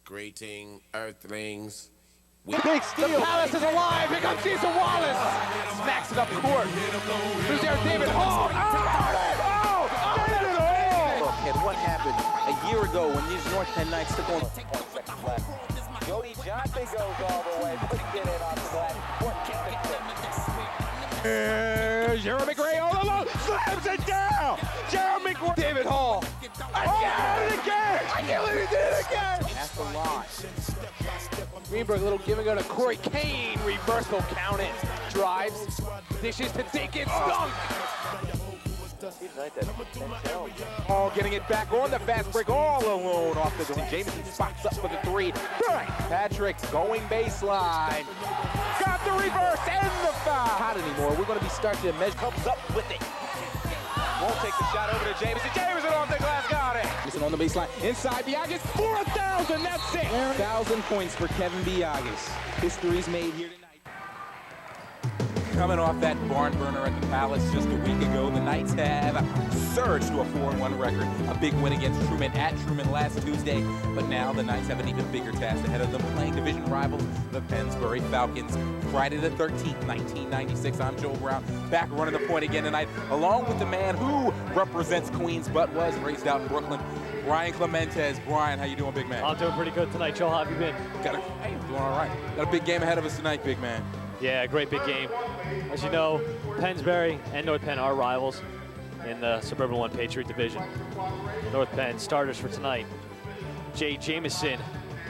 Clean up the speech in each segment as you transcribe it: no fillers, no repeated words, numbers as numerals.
Greeting, Earthlings. Big steal. The Palace is alive. Here comes Cecil Wallace. Smacks it up court. Who's there? David Hall. David Hall! Look, kid, what happened a year ago when these North Penn Knights took on... Jody Johnson goes all the way. Puts it in off the glass. Jeremy Gray all alone. Slams it down. Jeremy Gray. David Hall. Again. I can't believe he did it again. At the line. Greenberg, a little give and go to Corey Kane. Reversal count it. Drives. Dishes to Dickens. Dunk. All getting it back on the fast break. All alone off the zone. Jameson spots up for the three. Bang. Patrick going baseline. Got the reverse and the foul. Not anymore. We're going to be starting to measure. Comes up with it. Won't take the shot over to Jameson. Jameson off the glass. Got it. Jameson on the baseline. Inside Biagis. 4,000. That's it. 1,000 points for Kevin Biagis. History's made here tonight. Coming off that barn burner at the Palace just a week ago, the Knights have surged to a 4-1 record. A big win against Truman at Truman last Tuesday. But now the Knights have an even bigger task ahead of them, playing division rivals, the Pennsbury Falcons. Friday the 13th, 1996. I'm Joel Brown, back running the point again tonight, along with the man who represents Queens but was raised out in Brooklyn, Brian Clementez. Brian, how you doing, big man? I'm doing pretty good tonight, Joel. How have you been? Hey, I'm doing all right. Got a big game ahead of us tonight, big man. Yeah, great big game. As you know, Pennsbury and North Penn are rivals in the Suburban 1 Patriot Division. North Penn starters for tonight: Jay Jameson,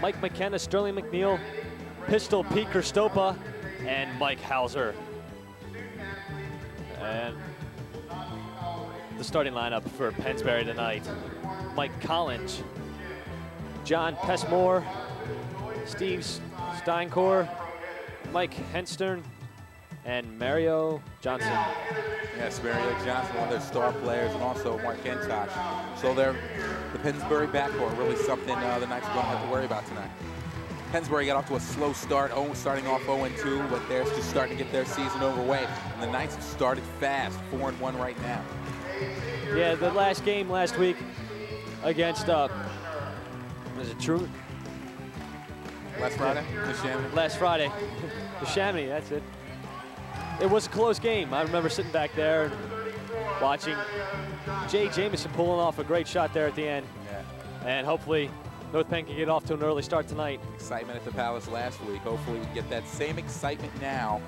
Mike McKenna, Sterling McNeil, Pistol Pete Kristopa, and Mike Hauser. And the starting lineup for Pennsbury tonight: Mike Collins, John Pessmore, Steve Steincore, Mike Henstern, and Mario Johnson. Yes, Mario Johnson, one of their star players, and also Mark Kentosh. So they're the Pennsbury backcourt, really something the Knights are going to have to worry about tonight. Pennsbury got off to a slow start, starting off 0-2, but they're just starting to get their season overway. And the Knights have started fast, 4-1 right now. Yeah, the last game last week against, was it Truman? Last Friday? Last Friday. The Chamonix, that's it. It was a close game. I remember sitting back there and watching Jay Jameson pulling off a great shot there at the end. Yeah. And hopefully North Penn can get off to an early start tonight. Excitement at the Palace last week. Hopefully we can get that same excitement now.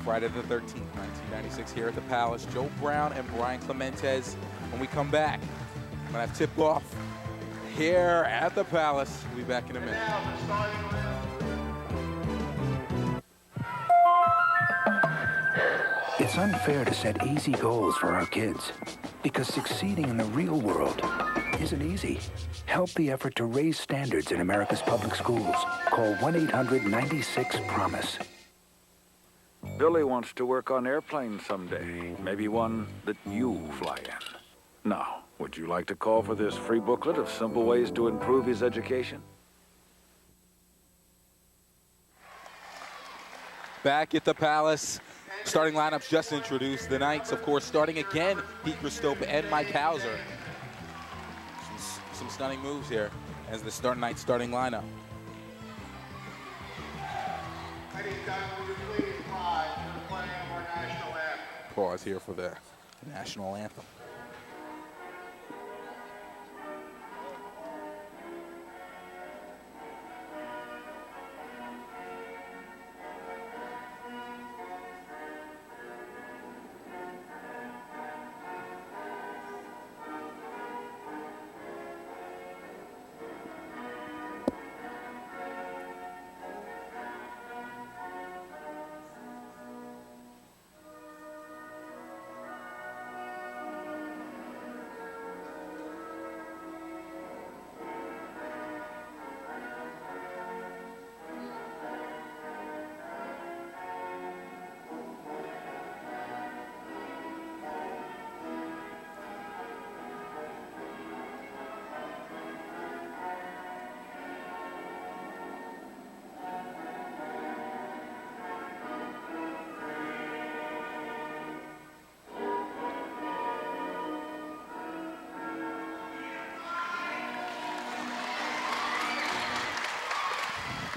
Friday the 13th, 1996 here at the Palace. Joe Brown and Brian Clementez. When we come back, I'm going to have tip-off here at the Palace. We'll be back in a minute. It's unfair to set easy goals for our kids because succeeding in the real world isn't easy. Help the effort to raise standards in America's public schools. Call 1-800-96-PROMISE. Billy wants to work on airplanes someday. Maybe one that you fly in. Now, would you like to call for this free booklet of simple ways to improve his education? Back at the Palace. Starting lineups just introduced. The Knights, of course, starting again, Pete Kristopa and Mike Hauser. Some stunning moves here as the Knights starting lineup. Pause here for the national anthem.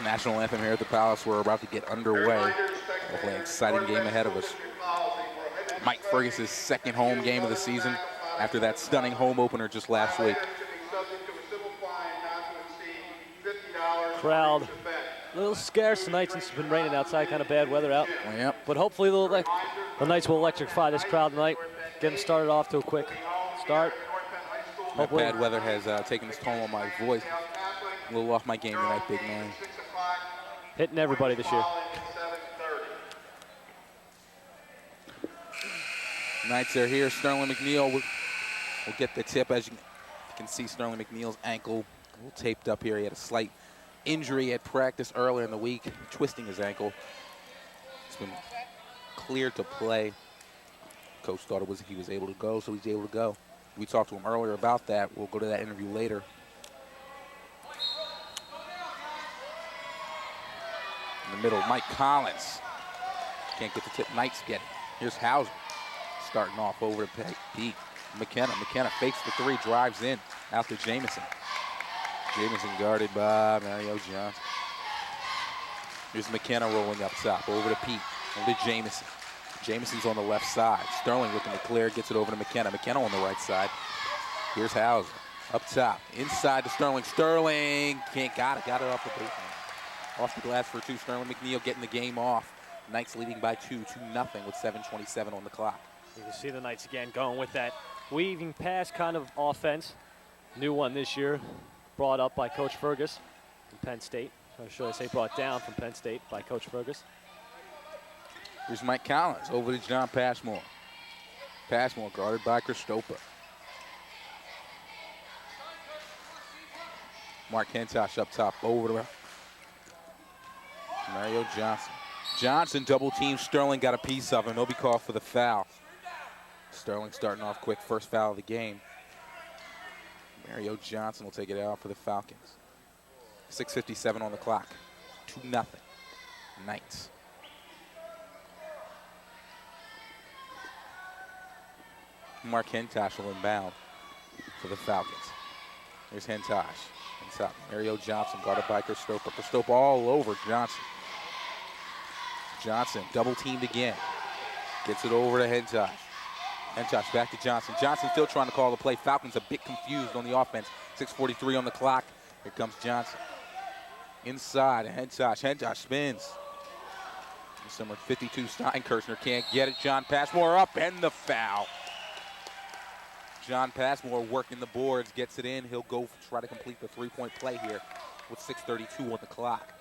National anthem here at the Palace. We're about to get underway. Hopefully an exciting game ahead of us. Mike Fergus's second home game of the season after that stunning home opener just last week. Crowd a little scarce tonight since it's been raining outside, kind of bad weather out. Yep. But hopefully the Knights will electrify this crowd tonight, get them started off to a quick start. That bad weather has taken its toll on my voice. A little off my game tonight, big man. Hitting everybody this year. Knights are here. Sterling McNeil will get the tip. As you can see, Sterling McNeil's ankle a little taped up here. He had a slight injury at practice earlier in the week, twisting his ankle. He's been cleared to play. Coach thought he was able to go, so he's able to go. We talked to him earlier about that. We'll go to that interview later. In the middle, Mike Collins. Can't get the tip. Knights get it. Here's Hauser starting off over to Pete. McKenna. McKenna fakes the three, drives in. Out to Jamison. Jamison guarded by Mario Johnson. Here's McKenna rolling up top. Over to Pete. Over to Jamison. Jamison's on the left side. Sterling looking to clear. Gets it over to McKenna. McKenna on the right side. Here's Hauser. Up top. Inside to Sterling. Sterling got it off the baseline. Off the glass for two. Sterling McNeil getting the game off. Knights leading by 2-0 with 7:27 on the clock. You can see the Knights again going with that weaving pass kind of offense. New one this year, brought up by Coach Fergus from Penn State. Or should I say brought down from Penn State by Coach Fergus. Here's Mike Collins over to John Passmore. Passmore guarded by Kristopa. Mark Hentosh up top over to Mario Johnson. Johnson double team. Sterling got a piece of him. He'll be called for the foul. Sterling starting off quick. First foul of the game. Mario Johnson will take it out for the Falcons. 6:57 on the clock. 2-0. Knights. Mark Hentosh will inbound for the Falcons. Here's Hentosh. Inside. Mario Johnson guarded by Kristopa. Kristopa all over Johnson. Johnson double teamed again. Gets it over to Hentosh. Hentosh back to Johnson. Johnson still trying to call the play. Falcons a bit confused on the offense. 6:43 on the clock. Here comes Johnson. Inside, Hentosh. Hentosh spins. Number 52, Steinkirchner can't get it. John Passmore up and the foul. John Passmore working the boards, gets it in. He'll go try to complete the three-point play here with 6:32 on the clock.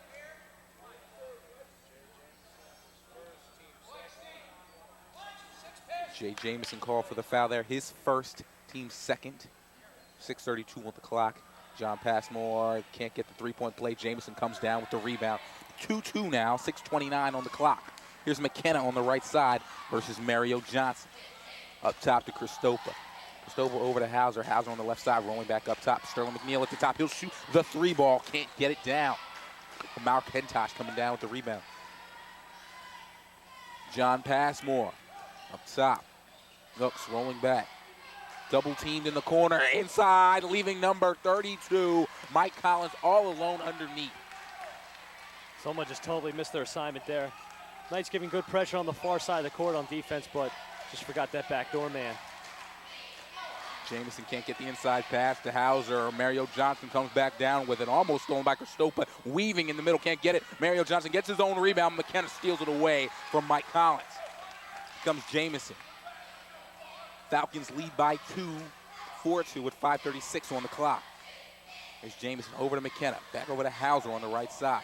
Jay Jamison called for the foul there. His first, team second. 6:32 on the clock. John Passmore can't get the three-point play. Jamison comes down with the rebound. 2-2 now, 6:29 on the clock. Here's McKenna on the right side versus Mario Johnson. Up top to Kristopa. Kristopa over to Hauser. Hauser on the left side, rolling back up top. Sterling McNeil at the top. He'll shoot the three ball. Can't get it down. Mark Hentosh coming down with the rebound. John Passmore up top. Looks rolling back. Double teamed in the corner. Inside, leaving number 32. Mike Collins all alone underneath. Someone just totally missed their assignment there. Knights giving good pressure on the far side of the court on defense, but just forgot that backdoor man. Jamison can't get the inside pass to Hauser. Mario Johnson comes back down with it. Almost stolen by Kristopa. Weaving in the middle, can't get it. Mario Johnson gets his own rebound. McKenna steals it away from Mike Collins. Here comes Jamison. Falcons lead by 2, 4-2 with 5:36 on the clock. There's Jamison over to McKenna. Back over to Hauser on the right side.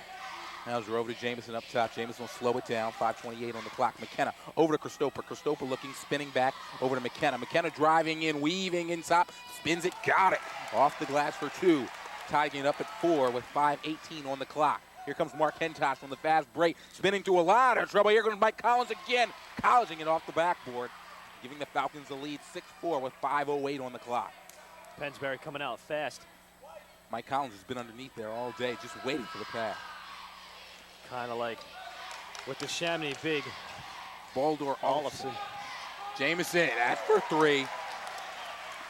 Hauser over to Jamison up top. Jamison will slow it down. 5:28 on the clock. McKenna over to Kristopa. Kristopa looking, spinning back over to McKenna. McKenna driving in, weaving in top. Spins it, got it. Off the glass for 2. Tying it up at 4 with 5:18 on the clock. Here comes Mark Hentosh from the fast break. Spinning to a lot of trouble. Here comes Mike Collins again. Colleging it off the backboard. Giving the Falcons the lead 6-4 with 5:08 on the clock. Pennsbury coming out fast. Mike Collins has been underneath there all day, just waiting for the pass. Kind of like with the Chamonix big. Baldur Olofsson. Jamison, that's for 3.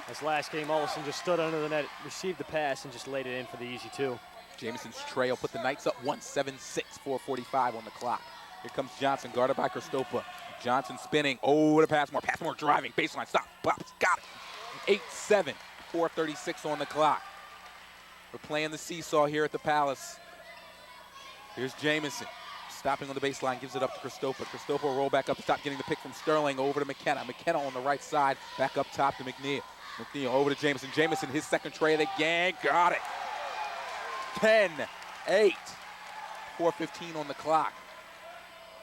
This last game, Olofsson just stood under the net, received the pass, and just laid it in for the easy 2. Jamison's trail put the Knights up 1-7-6, 4:45 on the clock. Here comes Johnson, guarded by Christopa. Johnson spinning, to Passmore. Passmore driving, baseline, stop, pops, got it. 8-7, 4:36 on the clock. We're playing the seesaw here at the Palace. Here's Jamison, stopping on the baseline, gives it up to Christopa. Christopa will roll back up to top, getting the pick from Sterling over to McKenna. McKenna on the right side, back up top to McNeil. McNeil over to Jamison. Jamison, his second tray of the game, got it. 10-8, 4:15 on the clock.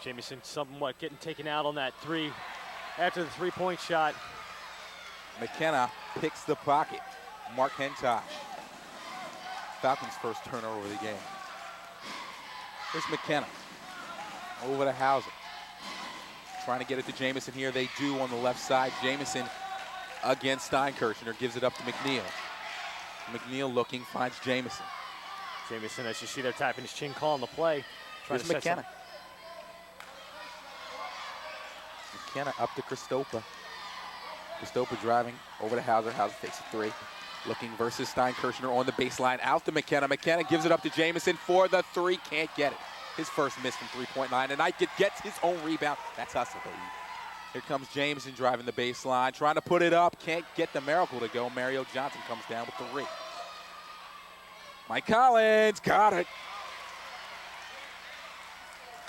Jamison somewhat getting taken out on that three after the three-point shot. McKenna picks the pocket. Mark Hentosh. Falcons' first turnover of the game. Here's McKenna. Over to Hauser. Trying to get it to Jamison here. They do on the left side. Jamison against Steinkirchner. Gives it up to McNeil. McNeil looking, finds Jamison. Jamison, as you see there, tapping his chin, calling the play. Here's McKenna. McKenna up to Christopa. Christopa driving over to Hauser. Hauser takes a three. Looking versus Steinkirchner on the baseline. Out to McKenna. McKenna gives it up to Jamison for the three. Can't get it. His first miss from three-point line. And Knight gets his own rebound. That's hustle, baby. Here comes Jamison driving the baseline. Trying to put it up. Can't get the miracle to go. Mario Johnson comes down with the three. Mike Collins got it.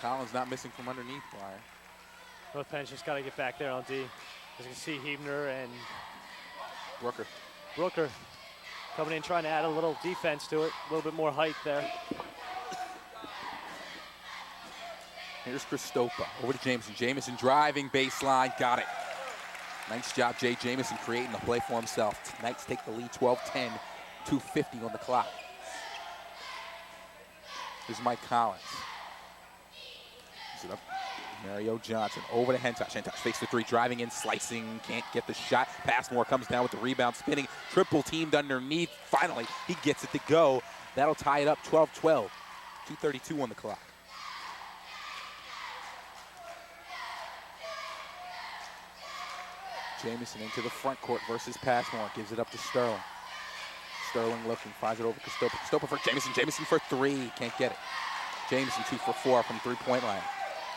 Collins not missing from underneath, Flyer. North Penn's just got to get back there on D. As you can see, Hebner and Brooker coming in, trying to add a little defense to it, a little bit more height there. Here's Christopa, over to Jamison. Jamison driving baseline, got it. Nice job, Jay Jamison, creating the play for himself. Knights take the lead 12-10, 2:50 on the clock. Here's Mike Collins. Gives it up. Mario Johnson over to Hentosh. Hentosh fakes the three, driving in, slicing, can't get the shot. Passmore comes down with the rebound, spinning, triple teamed underneath. Finally, he gets it to go. That'll tie it up 12-12, 2:32 on the clock. Jamison into the front court versus Passmore. Gives it up to Sterling. Sterling looking, finds it over Christopa. Christopa for Jamison. Jamison for three, can't get it. Jamison 2 for 4 from three-point line.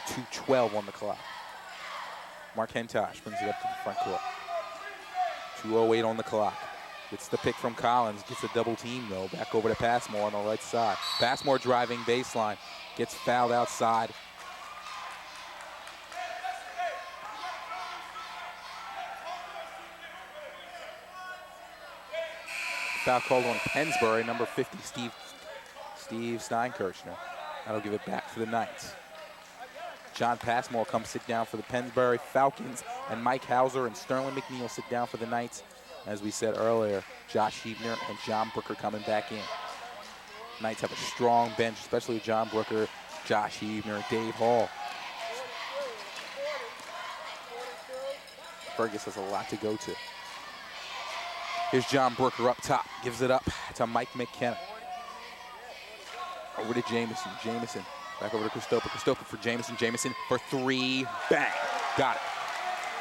2:12 on the clock. Mark Hentosh brings it up to the front court. 2:08 on the clock. Gets the pick from Collins. Gets a double team, though. Back over to Passmore on the right side. Passmore driving baseline. Gets fouled outside. Foul called on Pennsbury, number 50, Steve Steinkirchner. That'll give it back for the Knights. John Passmore comes sit down for the Pennsbury Falcons, and Mike Hauser and Sterling McNeil sit down for the Knights. As we said earlier, Josh Hebner and John Brooker coming back in. Knights have a strong bench, especially John Brooker, Josh Hebner, Dave Hall. Fergus has a lot to go to. Here's John Brooker up top, gives it up to Mike McKenna. Over to Jamison. Jamison back over to Christopa. Christopa for Jamison. Jamison for three. Bang. Got it.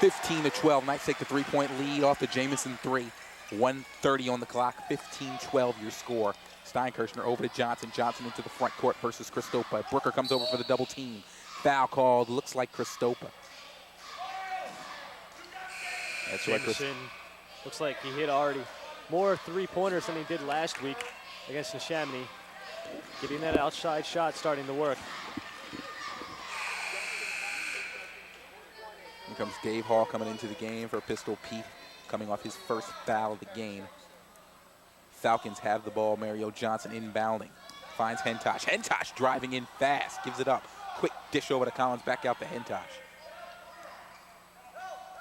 15-12. Knights take the three-point lead off the Jamison three. 1:30 on the clock. 15-12 your score. Steinkirchner over to Johnson. Johnson into the front court versus Christopa. Brooker comes over for the double team. Foul called. Looks like Christopa. That's right. Jamison looks like he hit already more three-pointers than he did last week against the Chamonix. Getting that outside shot starting to work. Here comes Dave Hall coming into the game for Pistol Pete, coming off his first foul of the game. Falcons have the ball. Mario Johnson inbounding. Finds Hentosh. Hentosh driving in fast. Gives it up. Quick dish over to Collins. Back out to Hentosh.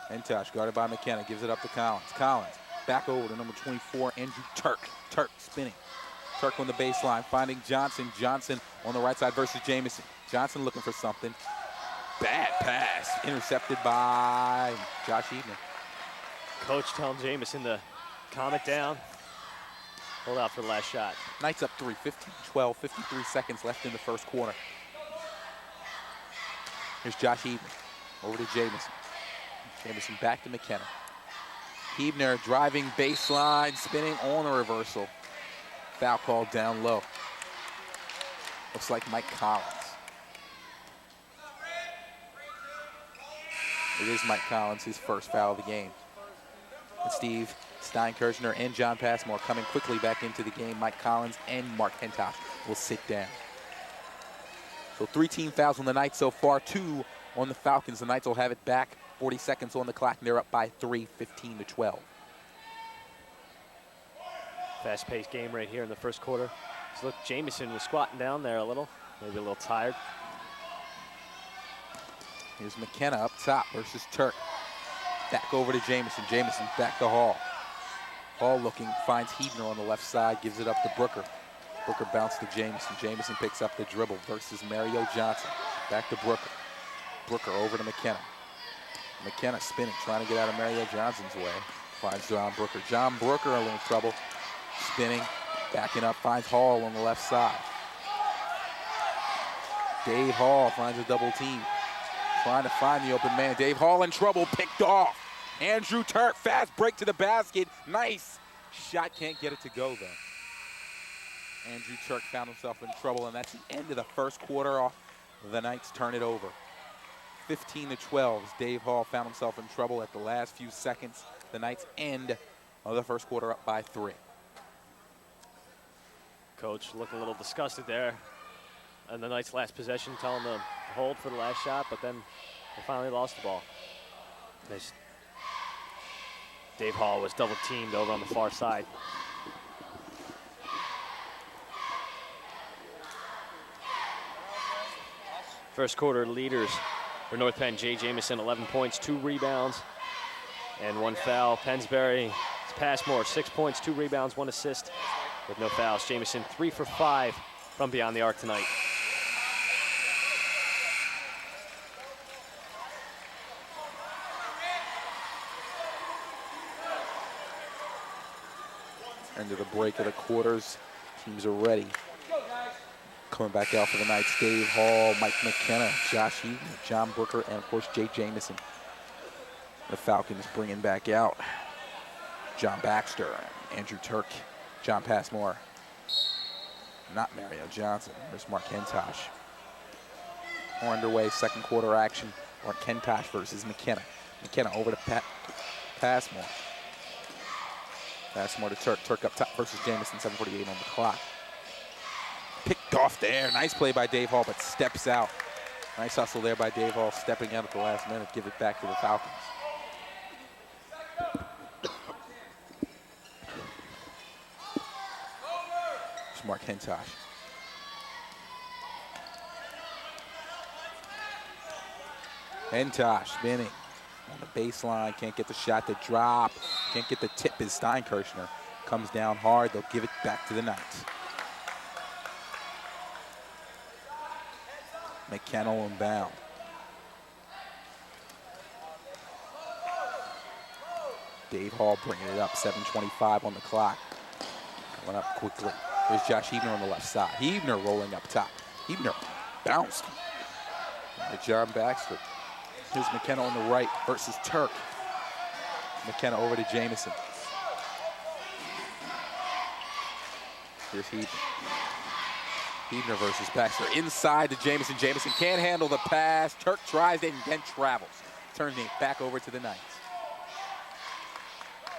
Hentosh guarded by McKenna. Gives it up to Collins. Collins back over to number 24, Andrew Turk. Turk spinning. Turk on the baseline, finding Johnson. Johnson on the right side versus Jamison. Johnson looking for something. Bad pass. Intercepted by Josh Hebner. Coach telling Jamison to calm it down. Hold out for the last shot. Knights up 3, 15-12, 53 seconds left in the first quarter. Here's Josh Hebner. Over to Jamison. Jamison back to McKenna. Hebner driving baseline, spinning on a reversal. Foul called down low. Looks like Mike Collins. It is Mike Collins, his first foul of the game. And Steve Steinkirchner and John Passmore coming quickly back into the game. Mike Collins and Mark Hentosh will sit down. So 3 team fouls on the night so far, 2 on the Falcons. The Knights will have it back. 40 seconds on the clock, and they're up by 3, 15-12. Fast-paced game right here in the first quarter. So look, Jamison was squatting down there a little, maybe a little tired. Here's McKenna up top versus Turk. Back over to Jamison. Jamison back to Hall. Hall looking, finds Hebner on the left side, gives it up to Brooker. Brooker bounced to Jamison. Jamison picks up the dribble versus Mario Johnson. Back to Brooker. Brooker over to McKenna. McKenna spinning, trying to get out of Mario Johnson's way. Finds John Brooker. John Brooker a little trouble. Spinning, backing up, finds Hall on the left side. Dave Hall finds a double team. Trying to find the open man. Dave Hall in trouble, picked off. Andrew Turk, fast break to the basket. Nice shot, can't get it to go though. Andrew Turk found himself in trouble, and that's the end of the first quarter. Off. The Knights turn it over. 15-12. Dave Hall found himself in trouble at the last few seconds. The Knights end of the first quarter up by 3. Coach looked a little disgusted there. And the Knights' last possession, telling them to hold for the last shot, but then they finally lost the ball. Dave Hall was double teamed over on the far side. First quarter leaders for North Penn, Jay Jamison, 11 points, 2 rebounds, and 1 foul. Pennsbury, Passmore, 6 points, 2 rebounds, 1 assist with no fouls. Jamison 3 for 5 from beyond the arc tonight. End of the break of the quarters. Teams are ready. Coming back out for the Knights, Dave Hall, Mike McKenna, Josh Eaton, John Brooker, and of course Jay Jamison. The Falcons bringing back out John Baxter, Andrew Turk, John Passmore. Not Mario Johnson. There's Mark Hentosh. More underway, second quarter action. Mark Hentosh versus McKenna. McKenna over to Passmore. Passmore to Turk. Turk up top versus Jamison, 7:48 on the clock. Picked off there. Nice play by Dave Hall, but steps out. Nice hustle there by Dave Hall, stepping out at the last minute. Give it back to the Falcons. There's Mark Hentosh. Hentosh spinning on the baseline. Can't get the shot to drop. Can't get the tip as Steinkirchner comes down hard. They'll give it back to the Knights. McKenna inbound. Dave Hall bringing it up, 7:25 on the clock. Coming up quickly. There's Josh Hebner on the left side. Hebner rolling up top. Hebner bounced. To John Baxter. Here's McKenna on the right versus Turk. McKenna over to Jamison. Here's Hebner. Hebner versus Baxter. Inside to Jamison. Jamison can't handle the pass. Turk tries it and then travels. Turning it back over to the Knights.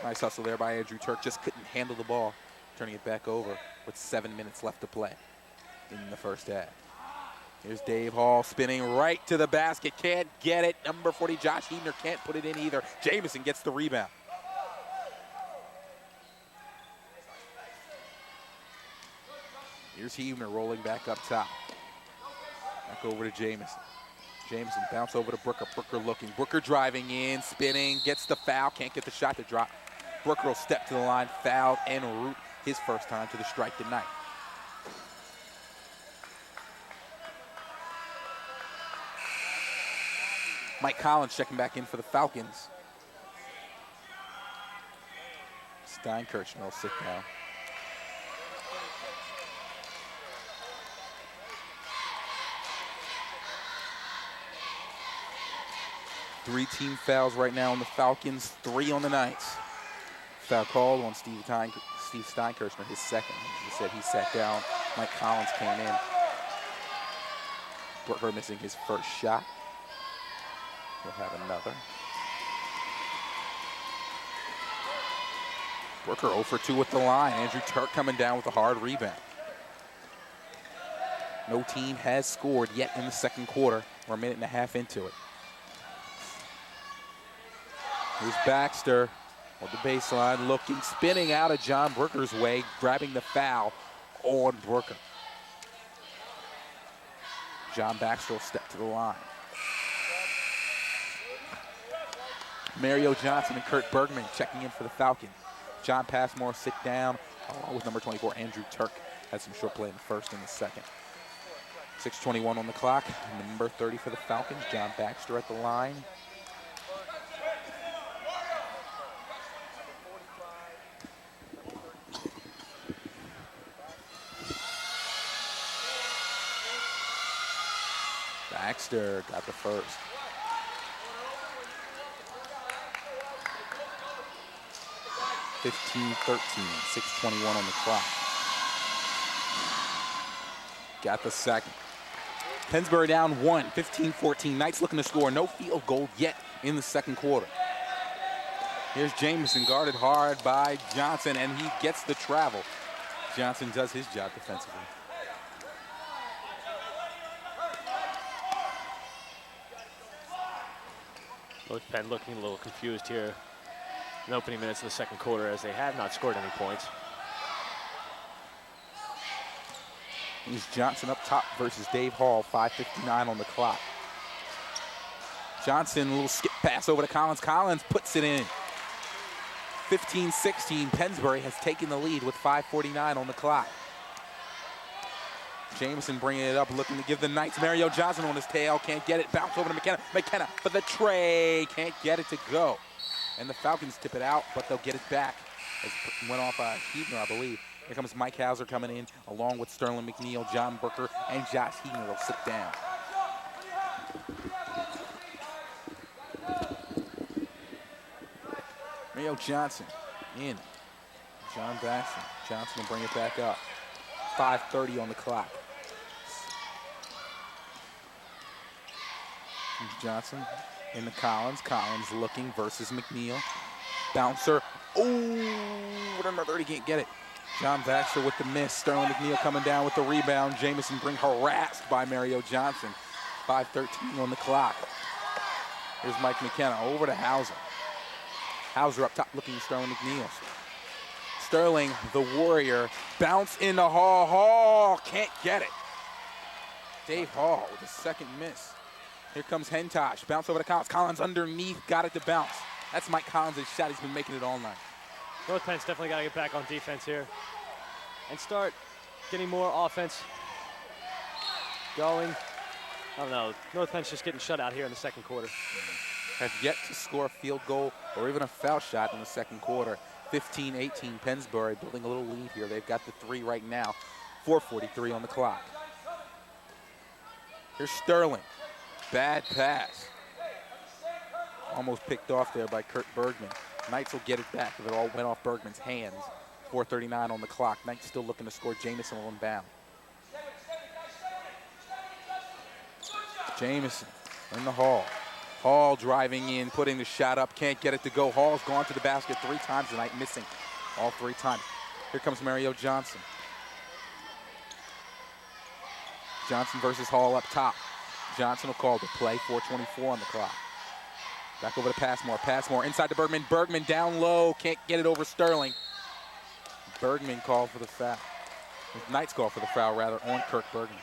Nice hustle there by Andrew Turk. Just couldn't handle the ball. Turning it back over with 7 minutes left to play in the first half. Here's Dave Hall spinning right to the basket. Can't get it. Number 40, Josh Hebner, can't put it in either. Jamison gets the rebound. Here's Hebner rolling back up top. Back over to Jamison. Jamison bounce over to Brooker. Brooker looking. Brooker driving in, spinning, gets the foul. Can't get the shot to drop. Brooker will step to the line, fouled en route. His first time to the strike tonight. Mike Collins checking back in for the Falcons. Steinkirchner will sit down. Three team fouls right now on the Falcons, 3 on the Knights. Foul called on Steve Steinkirchner, his second. He said he sat down. Mike Collins came in. Brooker missing his first shot. He'll have another. Brooker 0 for 2 with the line. Andrew Turk coming down with a hard rebound. No team has scored yet in the second quarter. We're a minute and a half into it. Here's Baxter on the baseline, looking, spinning out of John Brooker's way, grabbing the foul on Brooker. John Baxter will step to the line. Mario Johnson and Kurt Bergman checking in for the Falcons. John Passmore sit down, along with number 24, Andrew Turk. Had some short play in the first and the second. 6:21 on the clock. Number 30 for the Falcons, John Baxter at the line. Baxter got the first. (15-13), 6:21 on the clock. Got the second. Pennsbury down 1, 15-14. Knights looking to score. No field goal yet in the second quarter. Here's Jamison, guarded hard by Johnson, and he gets the travel. Johnson does his job defensively. North Penn looking a little confused here in opening minutes of the second quarter, as they have not scored any points. Here's Johnson up top versus Dave Hall, 5:59 on the clock. Johnson, a little skip pass over to Collins. Collins puts it in. 15-16, Pennsbury has taken the lead with 5:49 on the clock. Jamison bringing it up, looking to give the Knights. Mario Johnson on his tail, can't get it. Bounce over to McKenna. McKenna for the tray, can't get it to go. And the Falcons tip it out, but they'll get it back. As it went off Heebner, I believe. Here comes Mike Hauser coming in, along with Sterling McNeil, John Brooker, and Josh Heebner will sit down. Mario Johnson in. John Baxter. Johnson will bring it back up. 5:30 on the clock. Johnson into Collins. Collins looking versus McNeil. Bouncer. Oh, with another, he can't get it. John Baxter with the miss. Sterling McNeil coming down with the rebound. Jamison being harassed by Mario Johnson. 5:13 on the clock. Here's Mike McKenna over to Hauser. Hauser up top looking at Sterling McNeil. Sterling, the warrior, bounce into Hall. Hall can't get it. Dave Hall with a second miss. Here comes Hentosh. Bounce over to Collins. Collins underneath, got it to bounce. That's Mike Collins' shot. He's been making it all night. North Penn's definitely got to get back on defense here and start getting more offense going. I don't know. North Penn's just getting shut out here in the second quarter. Have yet to score a field goal or even a foul shot in the second quarter. 15-18, Pennsbury building a little lead here. They've got the three right now. 4:43 on the clock. Here's Sterling. Bad pass. Almost picked off there by Kurt Bergman. Knights will get it back if it all went off Bergman's hands. 4:39 on the clock. Knights still looking to score. Jamison will inbound. Jamison in the Hall. Hall driving in, putting the shot up, can't get it to go. Hall's gone to the basket 3 times tonight, missing all 3 times. Here comes Mario Johnson. Johnson versus Hall up top. Johnson will call the play, 4:24 on the clock. Back over to Passmore. Passmore inside to Bergman. Bergman down low, can't get it over Sterling. Bergman called for the foul. Knights call for the foul, rather, on Kirk Bergman.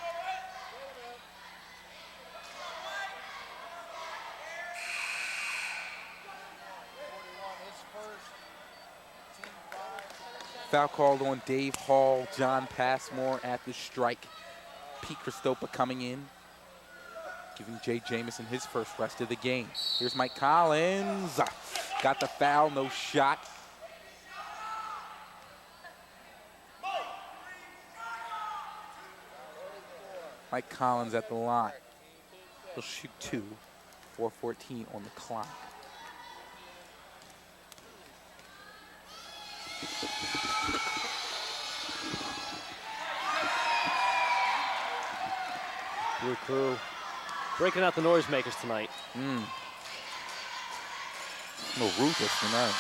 Foul called on Dave Hall, John Passmore at the strike. Pete Christopa coming in, giving Jay Jamison his first rest of the game. Here's Mike Collins. Got the foul, no shot. Mike Collins at the line. He'll shoot 2. 4:14 on the clock. Blue Crew breaking out the noisemakers tonight. No ruthless tonight.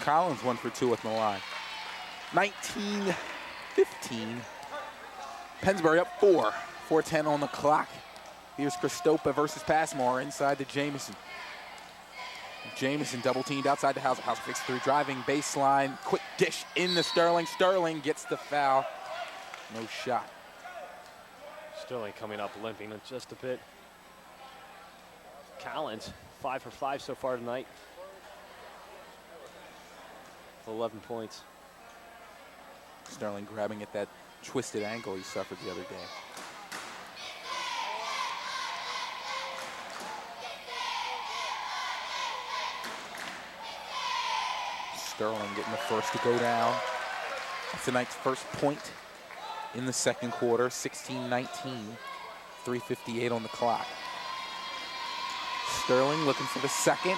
Collins 1 for 2 at the line. 19-15. Pennsbury up 4. 4:10 on the clock. Here's Christopa versus Passmore inside to Jamison. Jamison double teamed outside the house. House fixed through driving baseline. Quick dish in the Sterling. Sterling gets the foul. No shot. Sterling coming up limping just a bit. Collins 5 for 5 so far tonight. 11 points. Sterling grabbing at that twisted ankle he suffered the other day. Sterling getting the first to go down. That's tonight's first point in the second quarter. 16-19, 3:58 on the clock. Sterling looking for the second.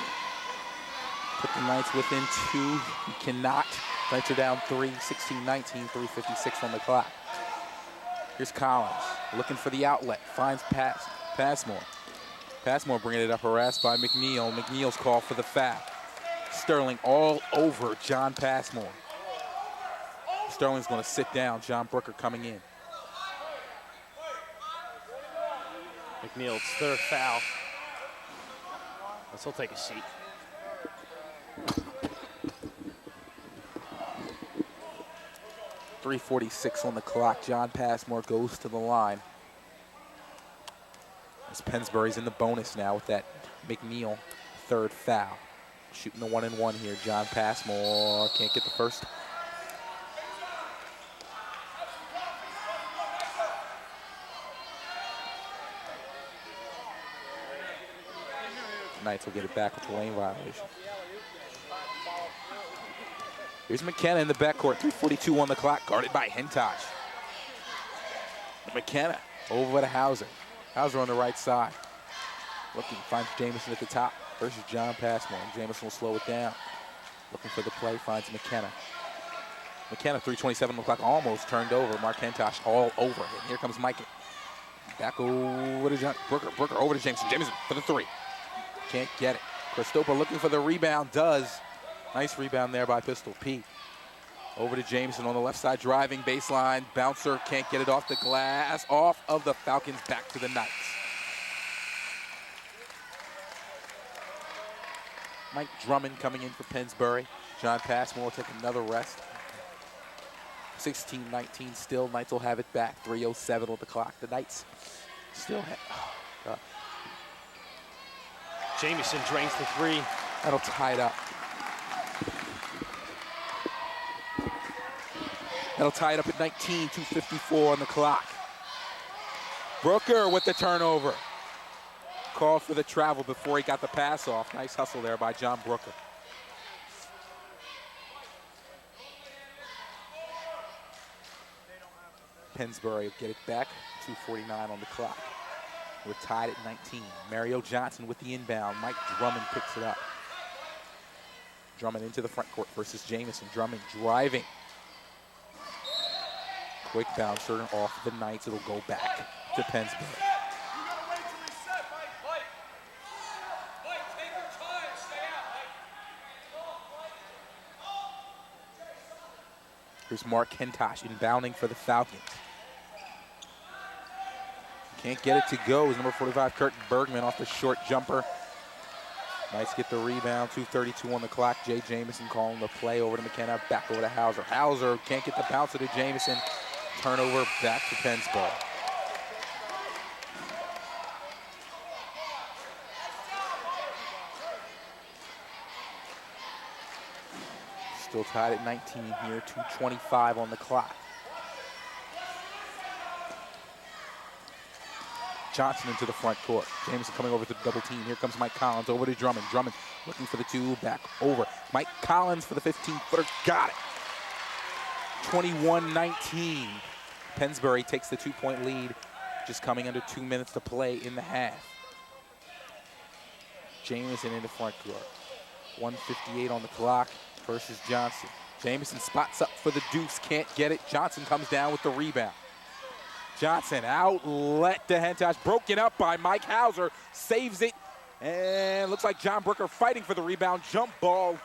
Put the Knights within 2. He cannot. Knights are down 3, 16-19, 3:56 on the clock. Here's Collins looking for the outlet. Finds Passmore. Passmore bringing it up, harassed by McNeil. McNeil's call for the foul. Sterling all over John Passmore. Sterling's going to sit down. John Brooker coming in. McNeil's third foul. Let's all take a seat. .346 on the clock. John Passmore goes to the line. As Pennsbury's in the bonus now with that McNeil third foul. Shooting the 1-and-1 here. John Passmore can't get the first. Knights will get it back with the lane violation. Here's McKenna in the backcourt. 3:42 on the clock. Guarded by Hentosh. McKenna over to Hauser. Hauser on the right side. Looking, finds Jamison at the top versus John Passmore. Jamison will slow it down. Looking for the play, finds McKenna. McKenna, 3:27 on the clock, almost turned over. Mark Hentosh all over him. Here comes Mike. Back over to John Brooker. Brooker over to Jamison. Jamison for the 3. Can't get it. Christopa looking for the rebound, does. Nice rebound there by Pistol Pete. Over to Jamison on the left side, driving baseline. Bouncer can't get it off the glass. Off of the Falcons, back to the Knights. Mike Drummond coming in for Pennsbury. John Passmore will take another rest. 16-19 still. Knights will have it back. 3:07 on the clock. The Knights still have. Oh, God. Jamison drains the 3. That'll tie it up. That'll tie it up at 19, 2:54 on the clock. Brooker with the turnover. Called for the travel before he got the pass off. Nice hustle there by John Brooker. Pennsbury will get it back. 2:49 on the clock. We're tied at 19. Mario Johnson with the inbound. Mike Drummond picks it up. Drummond into the front court versus Jamison. Drummond driving. Quick bouncer off the Knights. It'll go back to Pennsbury. Here's Mark Hentosh inbounding for the Falcons. Can't get it to go. Is number 45, Kurt Bergman, off the short jumper. Knights get the rebound. 2:32 on the clock. Jay Jamison calling the play over to McKenna. Back over to Hauser. Hauser can't get the bouncer to Jamison. Turnover back to Pennsbury. Still tied at 19 here. 2:25 on the clock. Johnson into the front court. Jamison coming over to the double team. Here comes Mike Collins over to Drummond. Drummond looking for the 2, back over. Mike Collins for the 15-footer. Got it. 21-19. Pennsbury takes the 2-point lead. Just coming under 2 minutes to play in the half. Jamison in the front court. 1:58 on the clock versus Johnson. Jamison spots up for the deuce. Can't get it. Johnson comes down with the rebound. Johnson outlet to Hentosh, broken up by Mike Hauser, saves it, and looks like John Brooker fighting for the rebound. Jump ball,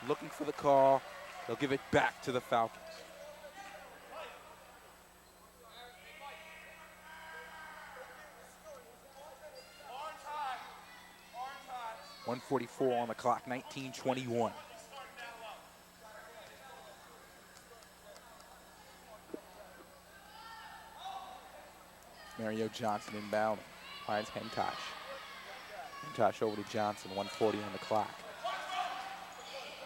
looking for the call. They'll give it back to the Falcons. 1:44 on the clock, 19-21. Mario Johnson inbound, finds Hentosh. Hentosh over to Johnson, 1:40 on the clock.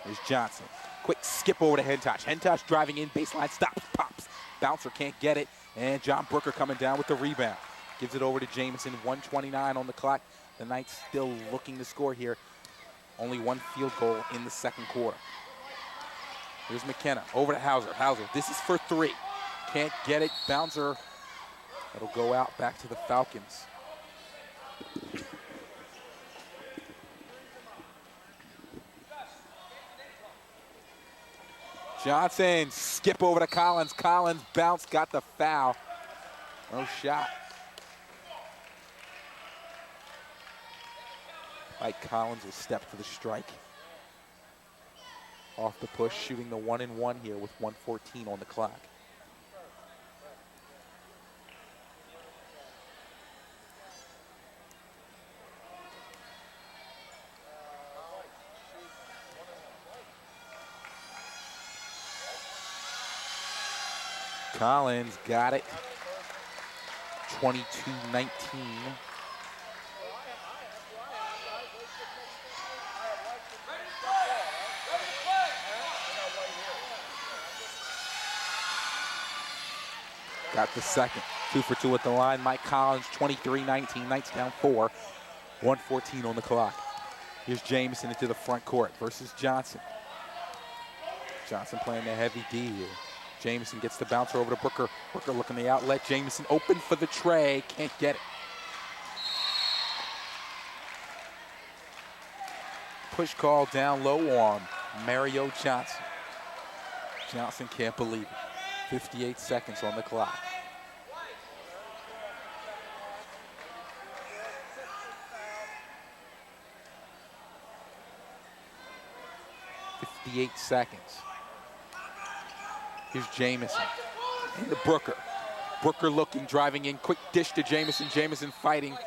Here's Johnson, quick skip over to Hentosh. Hentosh driving in, baseline, stops, pops. Bouncer can't get it, and John Brooker coming down with the rebound. Gives it over to Jamison, 1:29 on the clock. The Knights still looking to score here. Only one field goal in the second quarter. Here's McKenna, over to Hauser. Hauser, this is for three. Can't get it, bouncer. It'll go out back to the Falcons. Johnson, skip over to Collins. Collins bounce, got the foul. No shot. Mike Collins will step to the strike. Off the push, shooting the 1-and-1 here with 1:14 on the clock. Collins got it. 22-19. Got the second. 2 for 2 at the line. Mike Collins, 23-19. Knights down 4. 1:14 on the clock. Here's Jamison into the front court versus Johnson. Johnson playing the heavy D here. Jamison gets the bouncer over to Brooker. Brooker looking the outlet. Jamison open for the tray. Can't get it. Push call down low on Mario Johnson. Johnson can't believe it. 58 seconds on the clock. .58 seconds. Here's Jamison into Brooker. Brooker looking, driving in, quick dish to Jamison. Jamison fighting.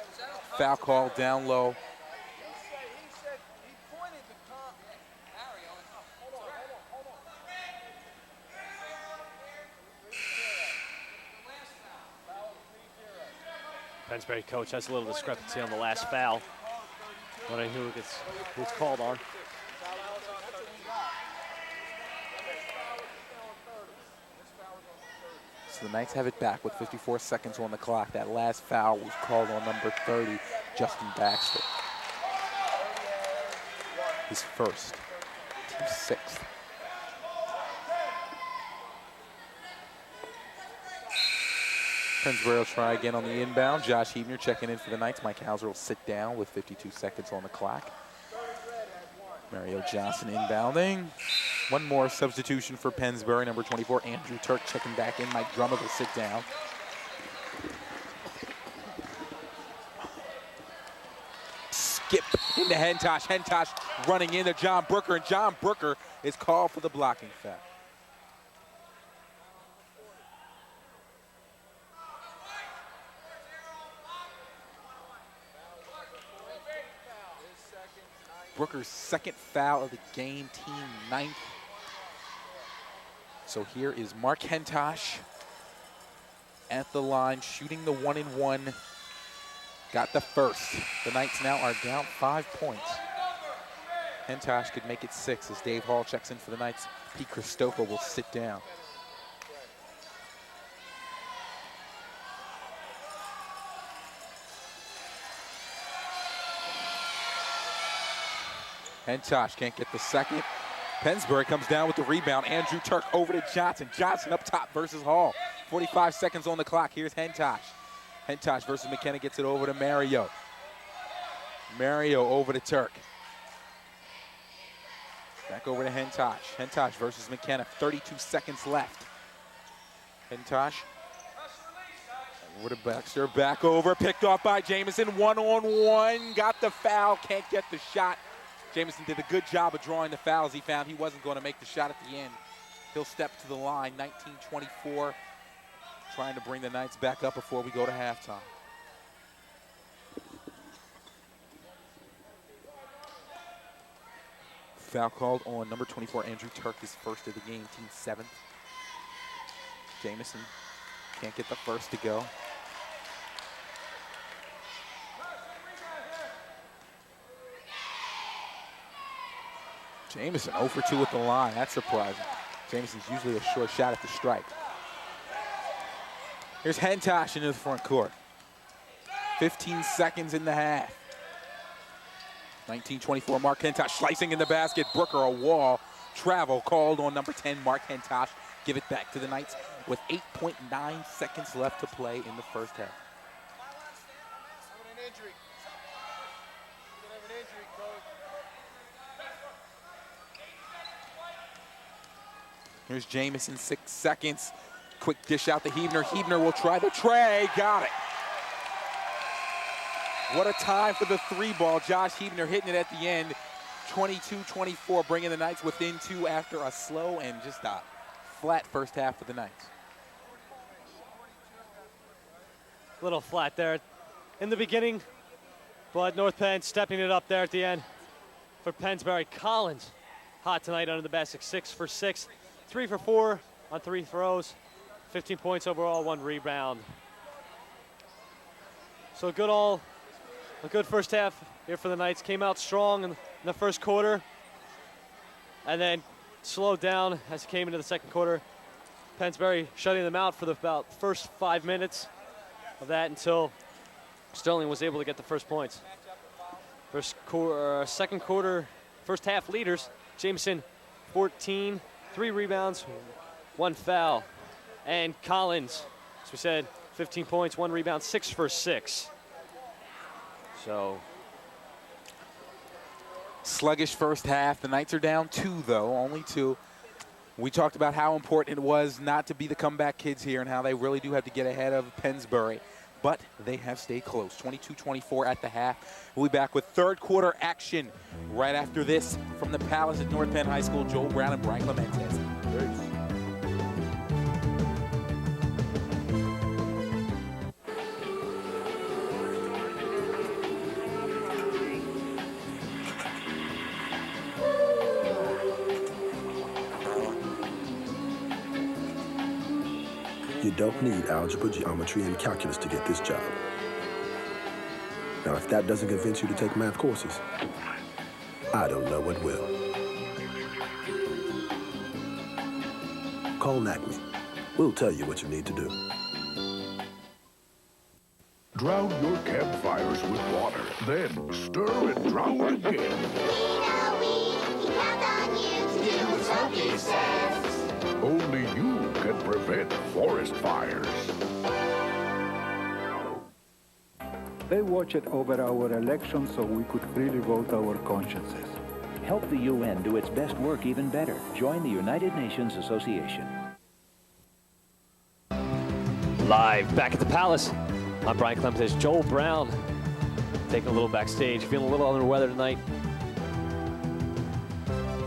Foul call down low. Pennsbury coach has a little discrepancy on the last foul. Wondering who's called on. So the Knights have it back with 54 seconds on the clock. That last foul was called on number 30, Justin Baxter. His first, team 6th. Pennsbury will try again on the inbound. Josh Hebner checking in for the Knights. Mike Hauser will sit down with 52 seconds on the clock. Mario Johnson inbounding. One more substitution for Pennsbury, number 24, Andrew Turk checking back in. Mike Drummond will sit down. Skip into Hentosh. Hentosh running into John Brooker, and John Brooker is called for the blocking foul. Brooker's second foul of the game, team 9th. So here is Mark Hentosh at the line, shooting the 1-and-1. Got the first. The Knights now are down 5 points. Hentosh could make it 6 as Dave Hall checks in for the Knights. Pete Christopher will sit down. Hentosh can't get the second. Pennsbury comes down with the rebound. Andrew Turk over to Johnson. Johnson up top versus Hall. 45 seconds on the clock. Here's Hentosh. Hentosh versus McKenna gets it over to Mario. Mario over to Turk. Back over to Hentosh. Hentosh versus McKenna. 32 seconds left. Hentosh Over to Baxter, back over, picked off by Jamison, one-on-one, got the foul, can't get the shot. Jamison did a good job of drawing the fouls. He found he wasn't going to make the shot at the end. He'll step to the line, 19-24, trying to bring the Knights back up before we go to halftime. Foul called on number 24, Andrew Turk, his first of the game, team 7th. Jamison can't get the first to go. Jamison 0 for 2 at the line. That's surprising. Jamison's usually a short shot at the strike. Here's Hentosh into the front court. 15 seconds in the half. 19-24, Mark Hentosh slicing in the basket. Brooker, a wall. Travel called on number 10, Mark Hentosh. Give it back to the Knights with 8.9 seconds left to play in the first half. Here's Jamison, 6 seconds. Quick dish out to Huebner. Huebner will try the tray. Got it. What a time for the 3-ball. Josh Huebner hitting it at the end. 22-24, bringing the Knights within 2 after a slow and just a flat first half for the Knights. A little flat there in the beginning, but North Penn stepping it up there at the end for Pennsbury. Collins hot tonight under the basket, 6 for 6, 3 for 4 on 3 throws, 15 points overall, 1 rebound. So a good first half here for the Knights. Came out strong in the first quarter and then slowed down as it came into the second quarter. Pennsbury shutting them out for the about first 5 minutes of that until Sterling was able to get the first points. Second quarter, first half leaders. Jamison 14, 3 rebounds, 1 foul. And Collins, as we said, 15 points, 1 rebound, 6 for 6. So sluggish first half. The Knights are down 2, though, only 2. We talked about how important it was not to be the comeback kids here and how they really do have to get ahead of Pennsbury. But they have stayed close. 22-24 at the half. We'll be back with third quarter action right after this from the Palace at North Penn High School. Joel Brown and Brian Clemente. You don't need algebra, geometry, and calculus to get this job. Now, if that doesn't convince you to take math courses, I don't know what will. Call NACME. We'll tell you what you need to do. Drown your campfires with water, then stir and drown again. We count on you to do what Smokey says. Only you can prevent forest fires. They watched over our elections so we could freely vote our consciences. Help the UN do its best work even better. Join the United Nations Association. Live back at the Palace. I'm Brian Clemente. Joel Brown taking a little backstage, feeling a little under the weather tonight.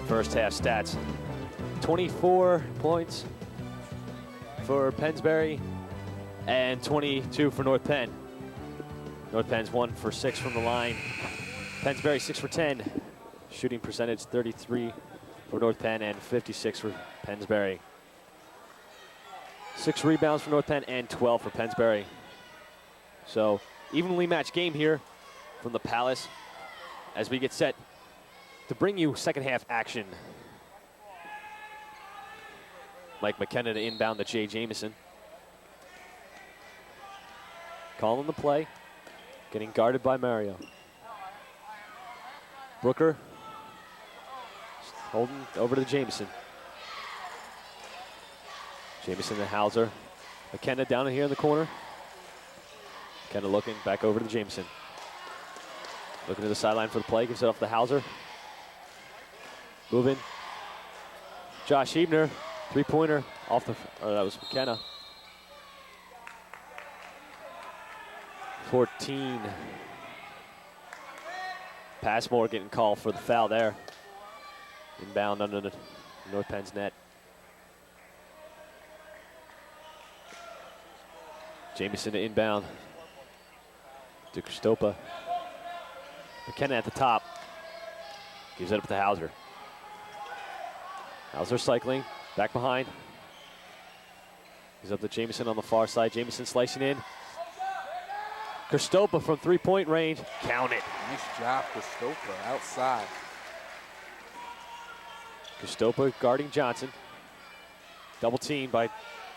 First half stats. 24 points for Pennsbury and 22 for North Penn. North Penn's 1 for 6 from the line. Pennsbury 6 for 10. Shooting percentage 33 for North Penn and 56 for Pennsbury. 6 rebounds for North Penn and 12 for Pennsbury. So evenly matched game here from the Palace as we get set to bring you second half action. Mike McKenna to inbound to Jay Jamison. Calling the play. Getting guarded by Mario. Brooker holding over to Jamison. Jamison to Hauser. McKenna down in here in the corner. McKenna looking back over to Jamison. Looking to the sideline for the play. Gives it off to Hauser. Moving. Josh Huebner. 3-pointer off the, that was McKenna. 14. Passmore getting called for the foul there. Inbound under the North Penn's net. Jamieson to inbound to Kristopa. McKenna at the top. Gives it up to Hauser. Hauser cycling, back behind. He's up to Jamieson on the far side. Jamieson slicing in. Kristopa from three-point range. Count it. Nice job, Kristopa, outside. Kristopa guarding Johnson. Double team by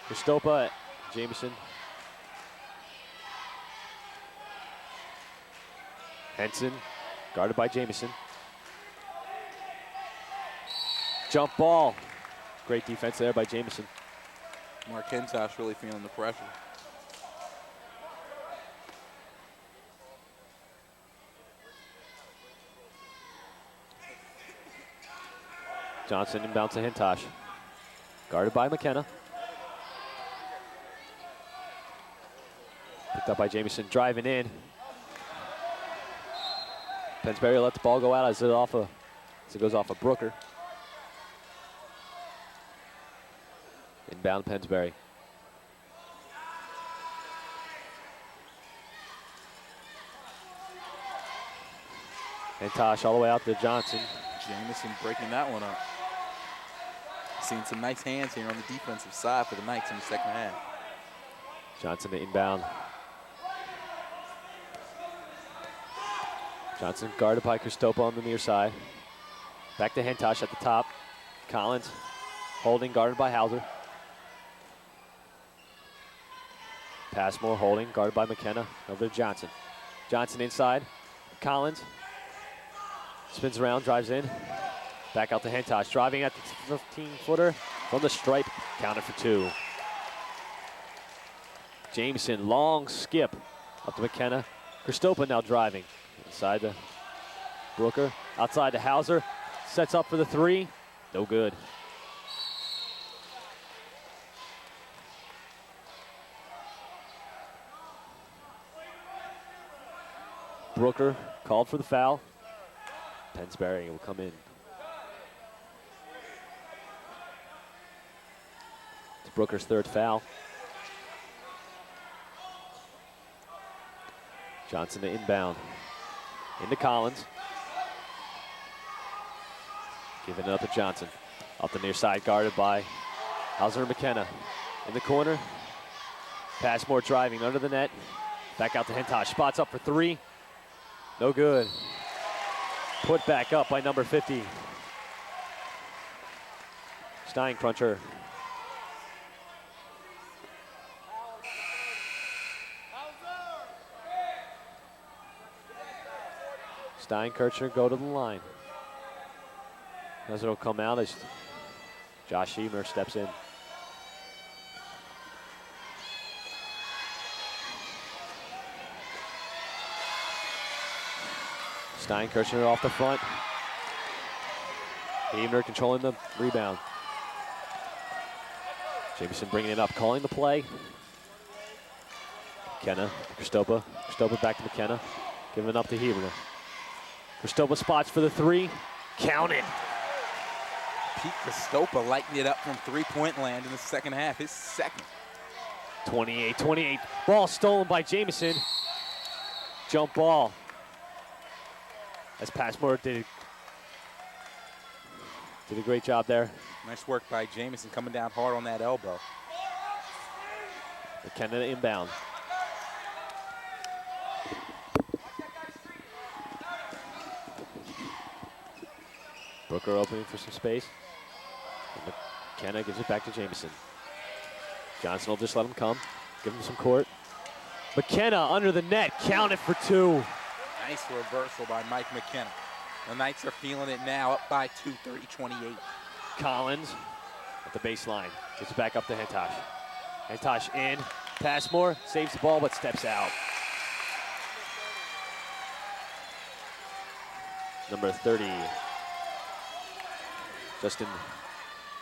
Kristopa. Jamieson. Henson guarded by Jamieson. Jump ball. Great defense there by Jamieson. Mark Hentosh really feeling the pressure. Johnson inbound to Hentosh. Guarded by McKenna. Picked up by Jamieson, driving in. Pennsbury let the ball go out as it goes off of Brooker. Inbound Pennsbury. Hentosh all the way out to Johnson. Jamieson breaking that one up. Seen some nice hands here on the defensive side for the Knights in the second half. Johnson to inbound. Johnson guarded by Kristopa on the near side. Back to Hentosh at the top. Collins holding, guarded by Hauser. Passmore holding, guarded by McKenna. Over to Johnson. Johnson inside. Collins spins around, drives in. Back out to Hentosh, driving at the 15-footer from the stripe. Counted for two. Jameson, long skip up to McKenna. Kristopa now driving. Inside to Brooker, outside to Hauser. Sets up for the three. No good. Brooker called for the foul. Pennsbury will come in. It's Brooker's third foul. Johnson to inbound. Into Collins. Giving it up to Johnson. Up the near side, guarded by Hauser and McKenna. In the corner. Passmore driving under the net. Back out to Hentosh. Spots up for three. No good. Put back up by number 50. Steinkircher. Steinkircher go to the line. As it'll come out as Josh Emer steps in. Steinkircher off the front. Emer controlling the rebound. Jamieson bringing it up, calling the play. McKenna, Kristopa. Kristopa back to McKenna. Giving it up to Heber. Kristopa spots for the three. Count it. Pete Kristopa lighting it up from three-point land in the second half, his second. 28-28. Ball stolen by Jamieson. Jump ball. As Passmore did a great job there. Nice work by Jamieson coming down hard on that elbow. McKenna inbound. Brooker opening for some space. And McKenna gives it back to Jamieson. Johnson will just let him come. Give him some court. McKenna under the net. Count it for two. Nice reversal by Mike McKenna. The Knights are feeling it now, up by 2, 30-28. Collins at the baseline. Gets it back up to Hentosh. Hentosh in. Passmore saves the ball but steps out. Number 30. Justin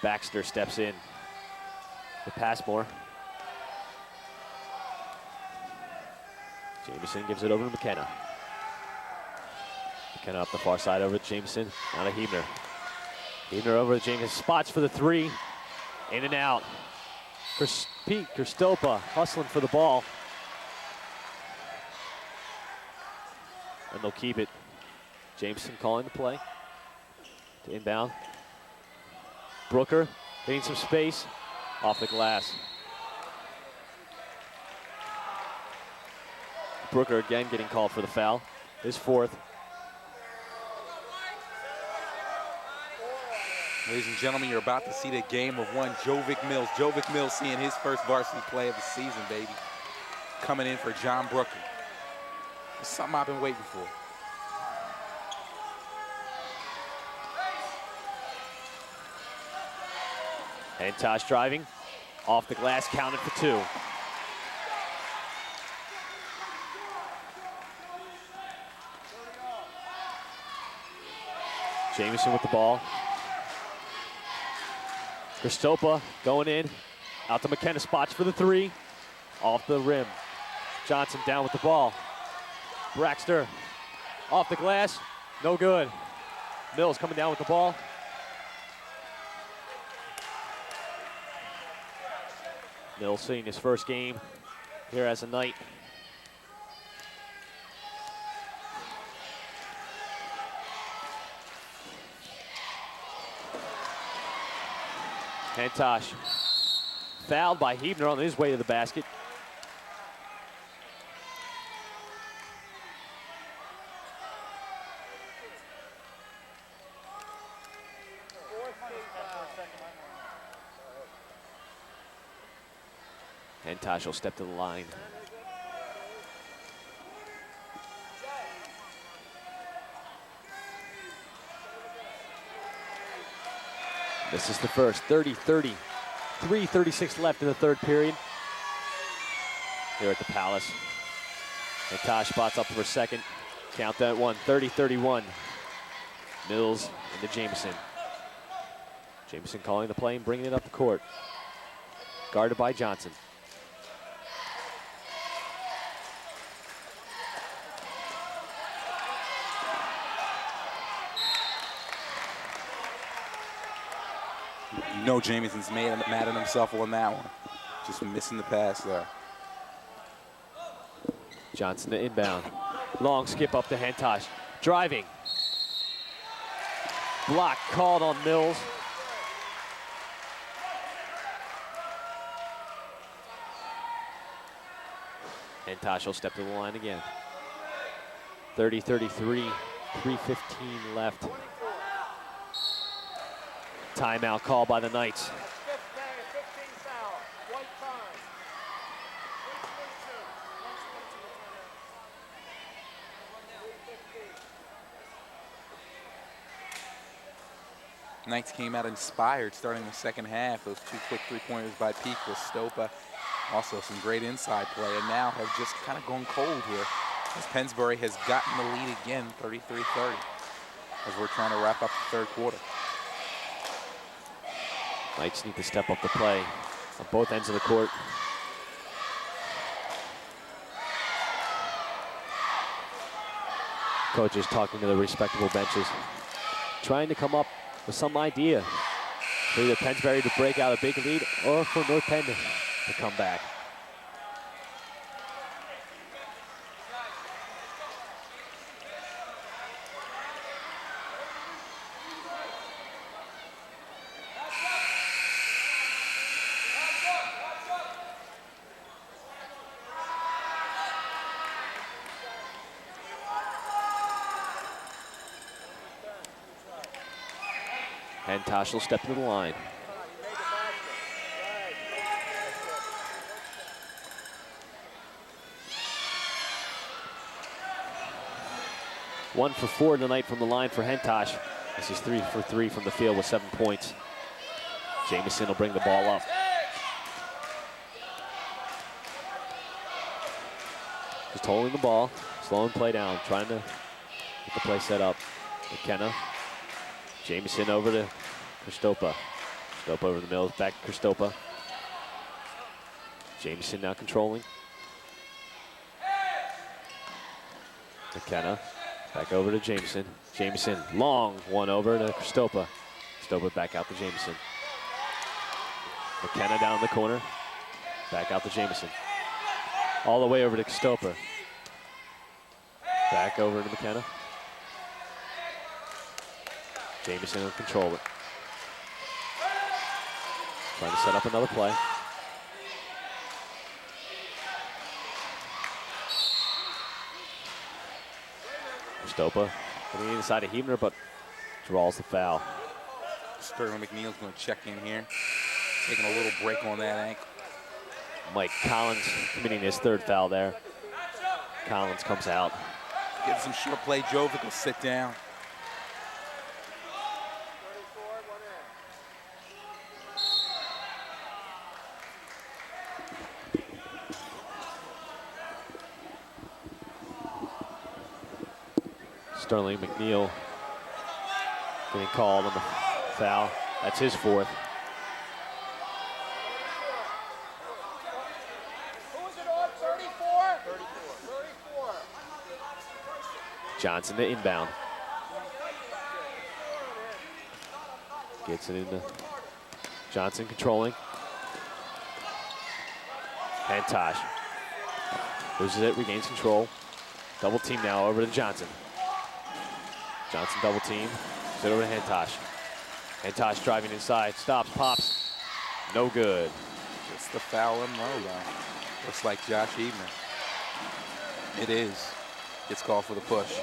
Baxter steps in for Passmore. Jameson gives it over to McKenna. McKenna up the far side over to Jameson. Now to Hebner. Hebner over to Jameson. Spots for the three. In and out. Pete Kristopa hustling for the ball. And they'll keep it. Jameson calling the play. To inbound. Brooker getting some space. Off the glass. Brooker again getting called for the foul. His fourth. Ladies and gentlemen, you're about to see the game of one Jovic Mills. Jovic Mills seeing his first varsity play of the season, baby. Coming in for John Brooker. It's something I've been waiting for. And Tosh driving. Off the glass, counted for two. Jameson with the ball. Kristopa going in. Out to McKenna, spots for the three. Off the rim. Johnson down with the ball. Braxter off the glass. No good. Mills coming down with the ball. Mills seeing his first game here as a Knight. And Tosh fouled by Hebner on his way to the basket. And Tosh will step to the line. This is the first, 30-30. 3:36 left in the third period. Here at the Palace. And Tosh spots up for a second. Count that one, 30-31. Mills into Jameson. Jameson calling the play and bringing it up the court. Guarded by Johnson. You know Jameson's mad at himself on that one. Just missing the pass there. Johnson to inbound. Long skip up to Hentosh. Driving. Block called on Mills. Hentosh will step to the line again. 30-33, 3:15 left. Timeout call by the Knights. Knights came out inspired starting the second half. Those two quick three-pointers by Pete Kristopa. Also some great inside play, and now have just kind of gone cold here as Pennsbury has gotten the lead again, 33-30, as we're trying to wrap up the third quarter. Knights need to step up the play on both ends of the court. Coaches talking to the respectable benches, trying to come up with some idea for either Pennsbury to break out a big lead or for North Penn to come back. And Tosh will step to the line. One for four tonight from the line for Hentosh. This is 3 for 3 from the field with 7 points. Jameson will bring the ball up. Just holding the ball, slowing play down, trying to get the play set up. McKenna. Jameson over to Kristopa. Kristopa over the Mills, back to Kristopa. Jameson now controlling. McKenna back over to Jameson. Jameson, long one over to Kristopa. Kristopa back out to Jameson. McKenna down in the corner. Back out to Jameson. All the way over to Kristopa. Back over to McKenna. Jameson will control it. Trying to set up another play. Kristopa getting inside of Huebner, but draws the foul. Sterling McNeil's going to check in here. Taking a little break on that ankle. Mike Collins committing his third foul there. Collins comes out. Get some short play. Jovic will sit down. Sterling McNeil getting called on the foul. That's his fourth. Johnson to inbound. Gets it into Johnson controlling. Pantosh loses it, regains control. Double team now over to Johnson. Johnson double team. Sit over to Pantosh. Pantosh driving inside, stops, pops. No good. It's the foul in low though. Looks like Josh Huebner. It is. Gets called for the push.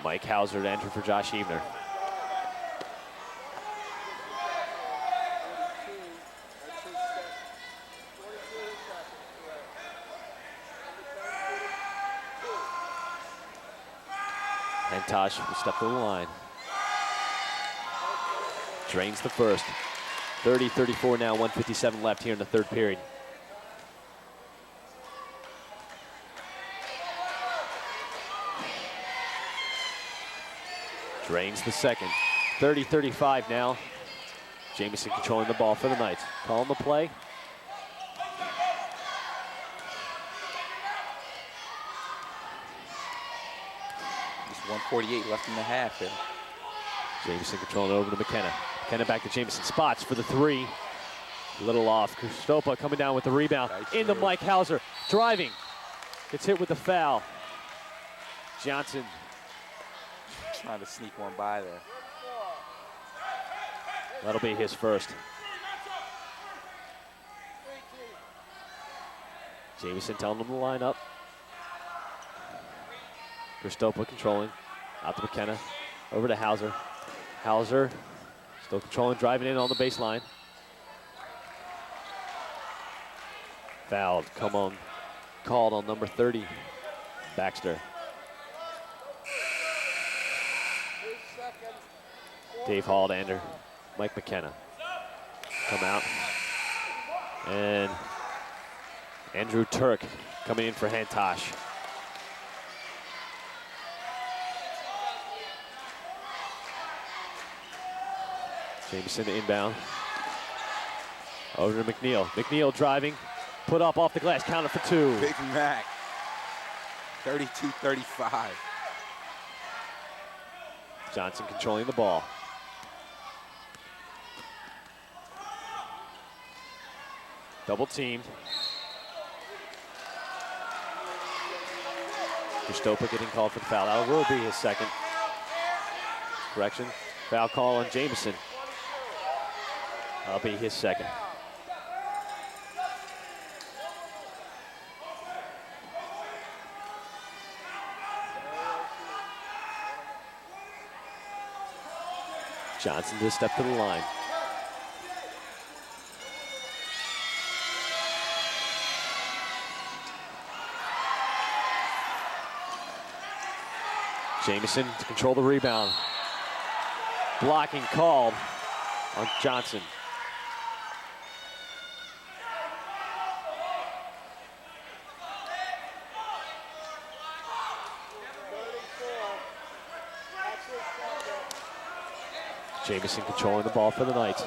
Mike Hauser to enter for Josh Huebner. Pantosh will step to the line. Drains the first. 30-34 now, 1:57 left here in the third period. Drains the second. 30-35 now. Jameson controlling the ball for the Knights. Calling the play. Just 1:48 left in the half here. Jameson controlling over to McKenna. McKenna back to Jameson. Spots for the three. A little off. Kristopa coming down with the rebound. Into Mike Hauser. Driving. Gets hit with the foul. Johnson. Trying to sneak one by there. That'll be his first. Jameson telling him to line up. Kristopa controlling. Out to McKenna. Over to Hauser. Hauser still controlling, driving in on the baseline. Fouled. Come on. Called on number 30. Baxter. Dave Halldander. Mike McKenna. Come out. And Andrew Turk coming in for Pantosh. Jameson to inbound. Over to McNeil. McNeil driving. Put up off the glass. Counter for two. Big Mac. 32-35. Johnson controlling the ball. Double teamed. Kristopa getting called for the foul. That will be his second. Correction. Foul call on Jameson. That'll be his second. Johnson just stepped to the line. Jameson to control the rebound. Blocking called on Johnson. Jameson controlling the ball for the Knights.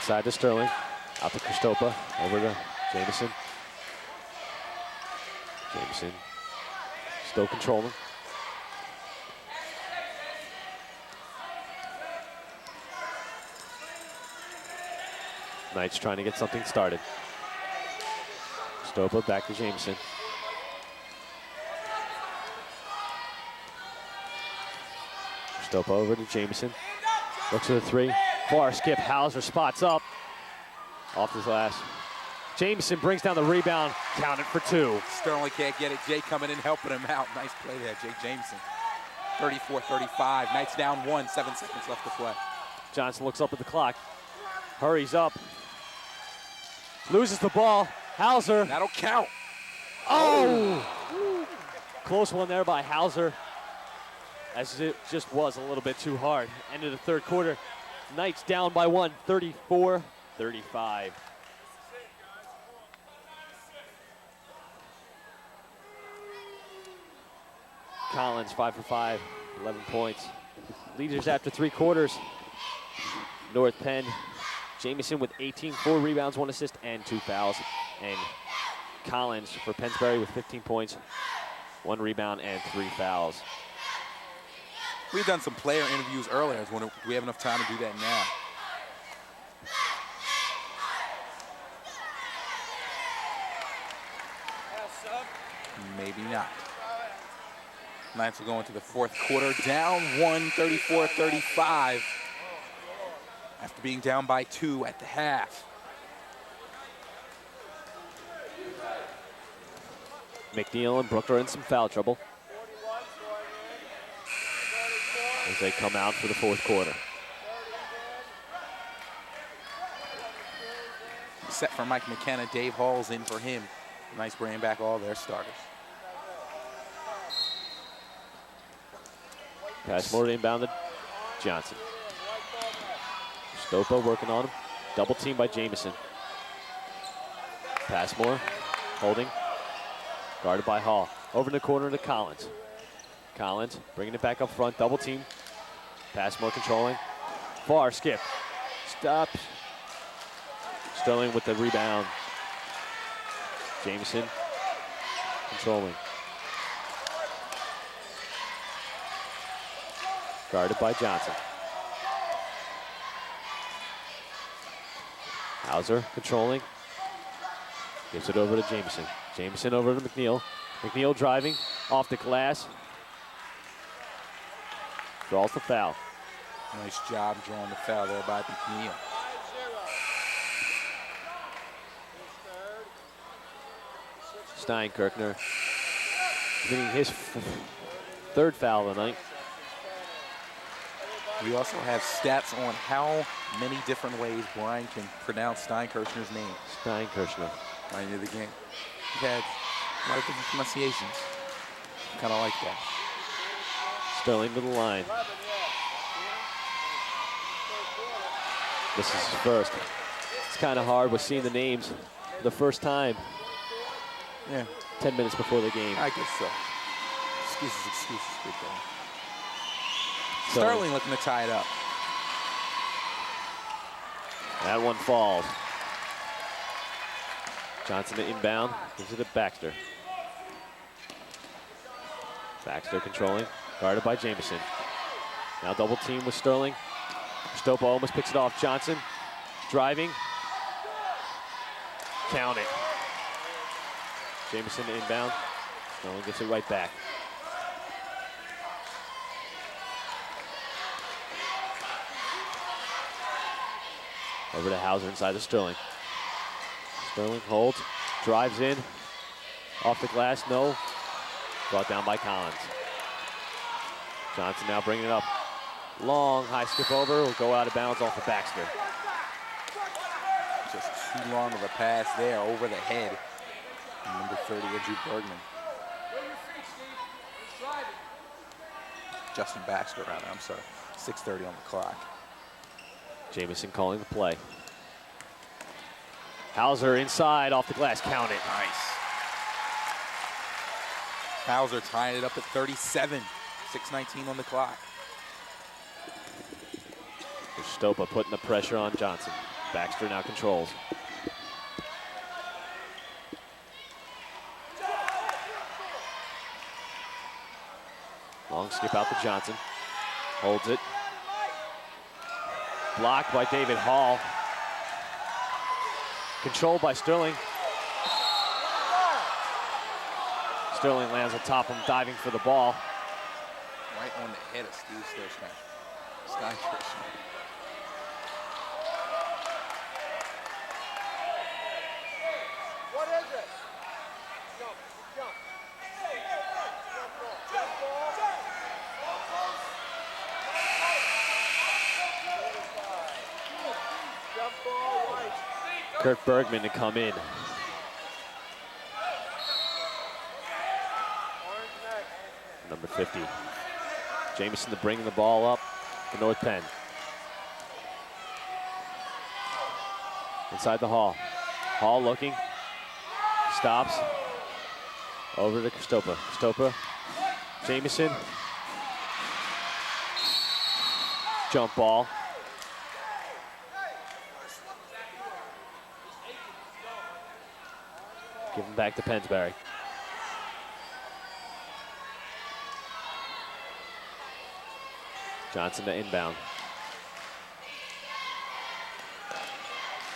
Inside to Sterling. Out to Kristopa. Over to Jamison. Jamison still controlling. Knights trying to get something started. Kristopa back to Jamison. Kristopa over to Jamison. Looks at the three. Far skip. Hauser spots up. Off his glass. Jamison brings down the rebound. Counted for two. Sterling can't get it. Jay coming in, helping him out. Nice play there, Jay Jameson. 34-35. Knights down 1. 7 seconds left to play. Johnson looks up at the clock. Hurries up. Loses the ball. Hauser. That'll count. Oh! Close one there by Hauser. As it just was a little bit too hard. End of the third quarter. Knights down by 1, 34-35. Collins 5 for 5, 11 points. Leaders after 3 quarters. North Penn. Jamison with 18, 4 rebounds, 1 assist, and 2 fouls. And Collins for Pennsbury with 15 points, 1 rebound, and 3 fouls. We've done some player interviews earlier. Do we have enough time to do that now? Maybe not. Knights will go into the fourth quarter, down 1, 34-35. After being down by 2 at the half. McNeil and Brook are in some foul trouble as they come out for the fourth quarter. Set for Mike McKenna. Dave Hall's in for him. Nice bringing back all their starters. Passmore inbound to Johnson. Stopa working on him. Double team by Jamison. Passmore holding. Guarded by Hall. Over in the corner to Collins. Collins bringing it back up front. Double team. Passmore controlling. Far skip. Stops. Sterling with the rebound. Jamison controlling. Guarded by Johnson. Hauser controlling. Gives it over to Jamison. Jamison over to McNeil. McNeil driving off the glass. Draws the foul. Nice job drawing the foul there by McNeil. Steinkirchner getting his third foul of the night. We also have stats on how many different ways Brian can pronounce Steinkirchner's name. Steinkirchner. Right near the game. We've had a lot of different pronunciations. Kind of like that. Sterling to the line. This is his first. It's kind of hard with seeing the names the first time. Yeah. 10 minutes before the game. I guess so. Excuses, good thing. Sterling looking to tie it up. That one falls. Johnson to inbound, gives it to Baxter. Baxter controlling, guarded by Jamison. Now double team with Sterling. Stopa almost picks it off. Johnson driving. Count it. Jamison to inbound. Sterling gets it right back. Over to Hauser inside to Sterling. Sterling holds, drives in, off the glass, no. Brought down by Collins. Johnson now bringing it up. Long high skip over, will go out of bounds off of Baxter. Just too long of a pass there over the head. Number 30, Andrew Bergman. Justin Baxter, rather, I'm sorry. 6:30 on the clock. Jamison calling the play. Hauser inside, off the glass, count it. Nice. Hauser tying it up at 37. 6:19 on the clock. Stopa putting the pressure on Johnson. Baxter now controls. Long skip out to Johnson. Holds it. Blocked by David Hall. Controlled by Sterling. Sterling lands on top of him, diving for the ball. Right on the head of Steve Steinfurst. What is it? Jump, jump. Jump ball, White. Kurt Bergman to come in. Number 50. Jameson to bring the ball up to North Penn. Inside the Hall. Hall looking. Stops. Over to Kristopa. Kristopa. Jameson. Jump ball. Give him back to Pennsbury. Johnson to inbound.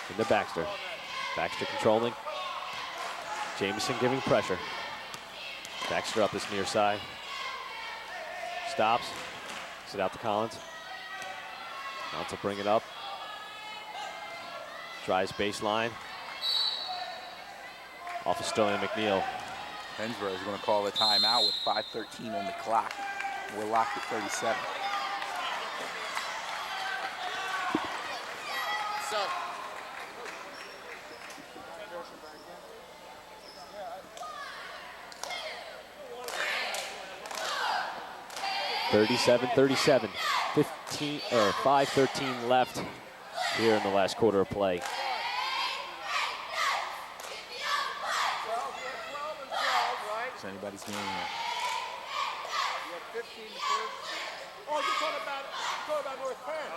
Into Baxter. Baxter controlling. Jameson giving pressure. Baxter up this near side. Stops. Sit out to Collins. Collins will bring it up. Drives baseline. Off of Sterling McNeil. Pennsbury is going to call a timeout with 5:13 on the clock. We're locked at 37. So. 37-37. 5:13 left here in the last quarter of play. It's anybody's game here. You had 15 the first. Oh, you're talking about North Penn.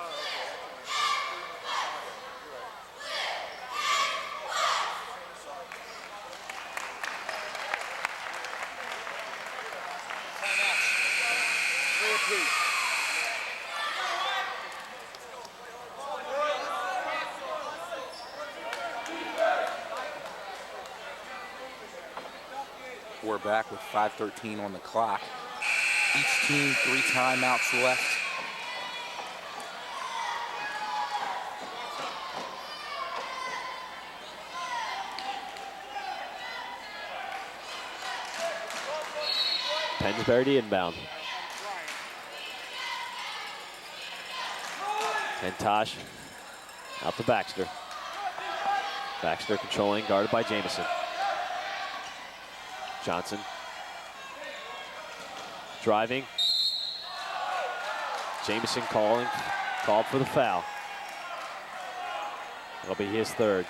Three apiece. We're back with 5:13 on the clock. Each team 3 timeouts left. Pennsbury to inbound. And Tosh out to Baxter. Baxter controlling, guarded by Jameson. Johnson driving. Jameson called for the foul. That'll be his third.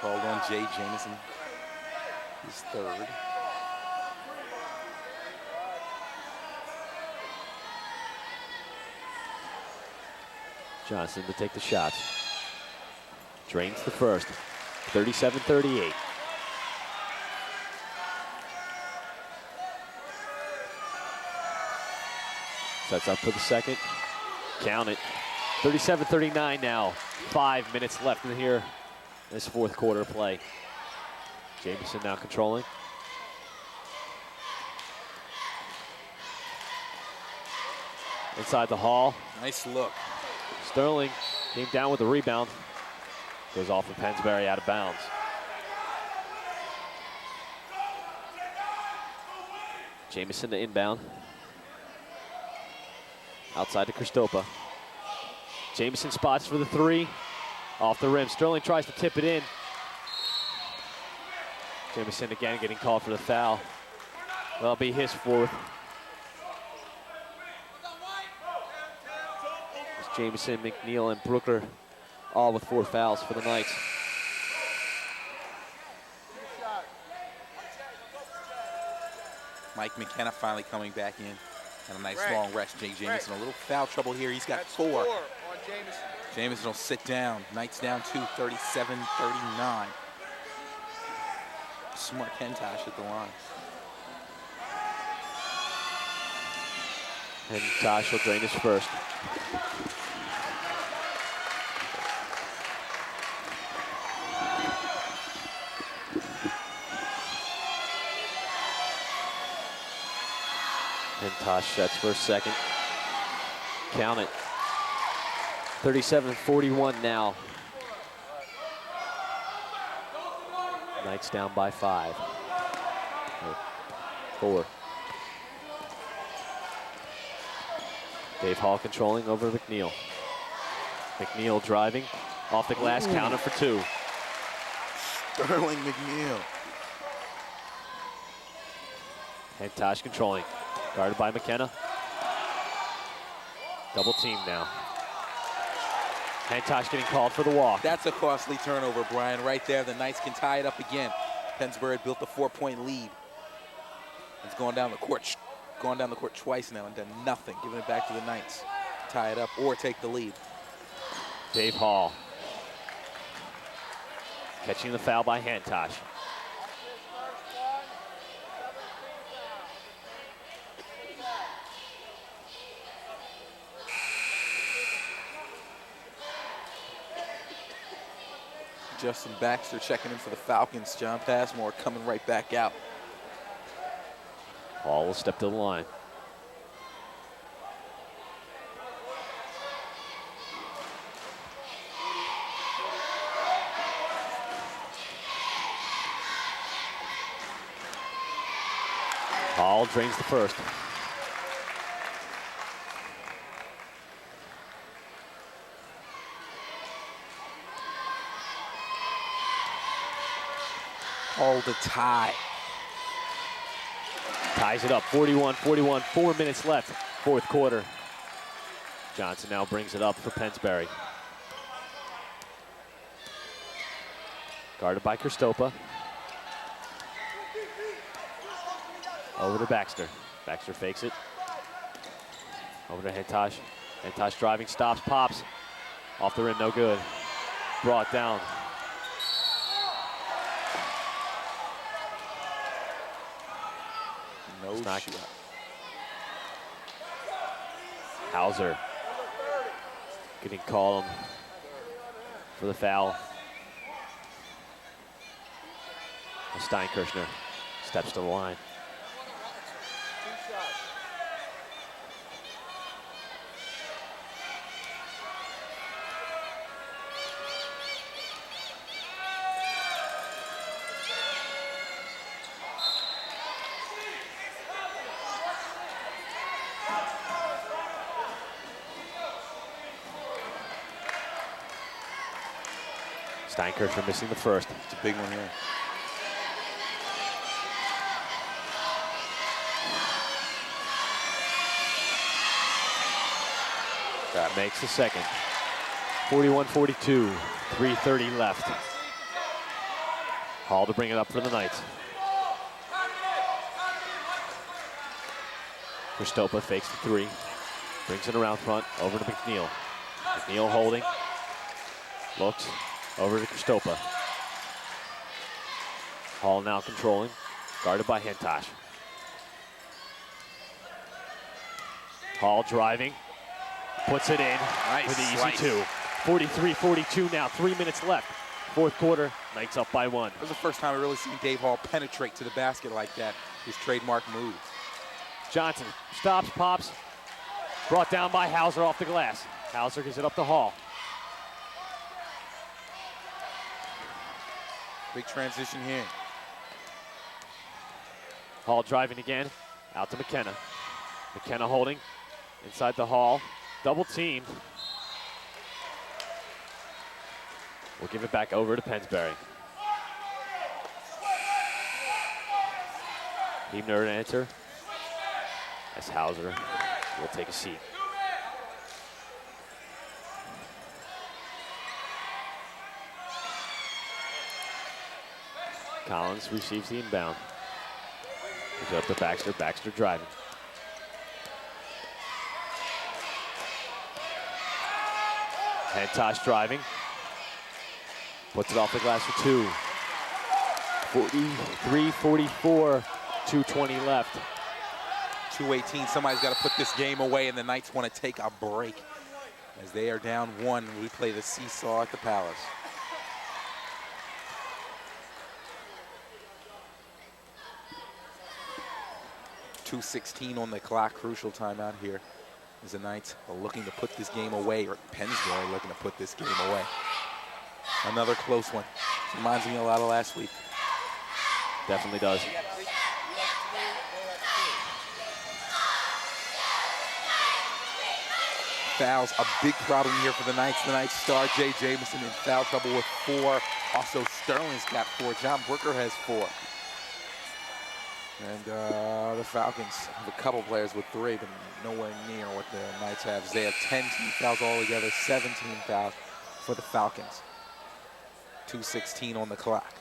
Called on Jay Jameson, his third. Johnson to take the shot. Drains the first. 37-38. Sets up for the second. Count it. 37-39 now. 5 minutes left in here. This fourth quarter play. Jameson now controlling. Inside the Hall. Nice look. Sterling came down with the rebound. Goes off of Pennsbury out of bounds. Jameson to inbound. Outside to Kristopa. Jameson spots for the three. Off the rim. Sterling tries to tip it in. Jameson again getting called for the foul. That'll be his fourth. It's Jameson, McNeil, and Brooker all with 4 fouls for the Knights. Mike McKenna finally coming back in. And a nice long rest. Jay Jamison, a little foul trouble here. He's got 4. On Jamison. Jamison will sit down. Knights down 2, 37-39. Smart Hentosh at the line. Hentosh will drain his first. Hentosh sets for a second. Count it. 37-41 now. Knights down by 5. 4. Dave Hall controlling over McNeil. McNeil driving off the glass, counter for 2. Sterling McNeil. Hentosh controlling. Guarded by McKenna. Double team now. Hentosh getting called for the walk. That's a costly turnover, Brian. Right there, the Knights can tie it up again. Pennsbury built a 4-point lead. It's going down the court twice now and done nothing. Giving it back to the Knights. Tie it up or take the lead. Dave Hall. Catching the foul by Hentosh. Justin Baxter checking in for the Falcons. John Passmore coming right back out. Hall will step to the line. Hall drains the first. All the tie. Ties it up, 41-41, 4 minutes left, fourth quarter. Johnson now brings it up for Pennsbury. Guarded by Kristopa. Over to Baxter. Baxter fakes it. Over to Hentosh. Hentosh driving, stops, pops. Off the rim, no good. Brought down. No shot. Hauser getting called for the foul. Steinkirchner steps to the line. Steinkirchner missing the first. It's a big one here. That makes the second. 41-42, 3:30 left. Hall to bring it up for the Knights. Kristopa fakes the 3, brings it around front, over to McNeil. McNeil holding, looks, over to Kristopa. Hall now controlling, guarded by Hentosh. Hall driving, puts it in for the easy 2. 43-42 now, 3 minutes left. Fourth quarter, Knights up by 1. This is the first time I've really seen Dave Hall penetrate to the basket like that. His trademark move. Johnson stops, pops, brought down by Hauser off the glass. Hauser gives it up to Hall. Big transition here. Hall driving again, out to McKenna. McKenna holding, inside the Hall, double team. We'll give it back over to Pennsbury. Hebner to enter, as Hauser will take a seat. Collins receives the inbound. Gives it up to Baxter. Baxter driving. Antosh driving. Puts it off the glass for two. 43-44, 2:20 left. 2:18, somebody's got to put this game away, and the Knights want to take a break as they are down one. We play the seesaw at the Palace. .2:16 on the clock, crucial timeout here as the Knights are looking to put this game away, or Pennsbury looking to put this game away. Another close one. Reminds me a lot of last week. Definitely does. Fouls, a big problem here for the Knights. The Knights star Jay Jamison in foul trouble with 4. Also, Sterling's got 4. John Brooker has 4. And the Falcons have a couple players with 3, but nowhere near what the Knights have. They have 10 team fouls altogether, 17 fouls for the Falcons. 2:16 on the clock.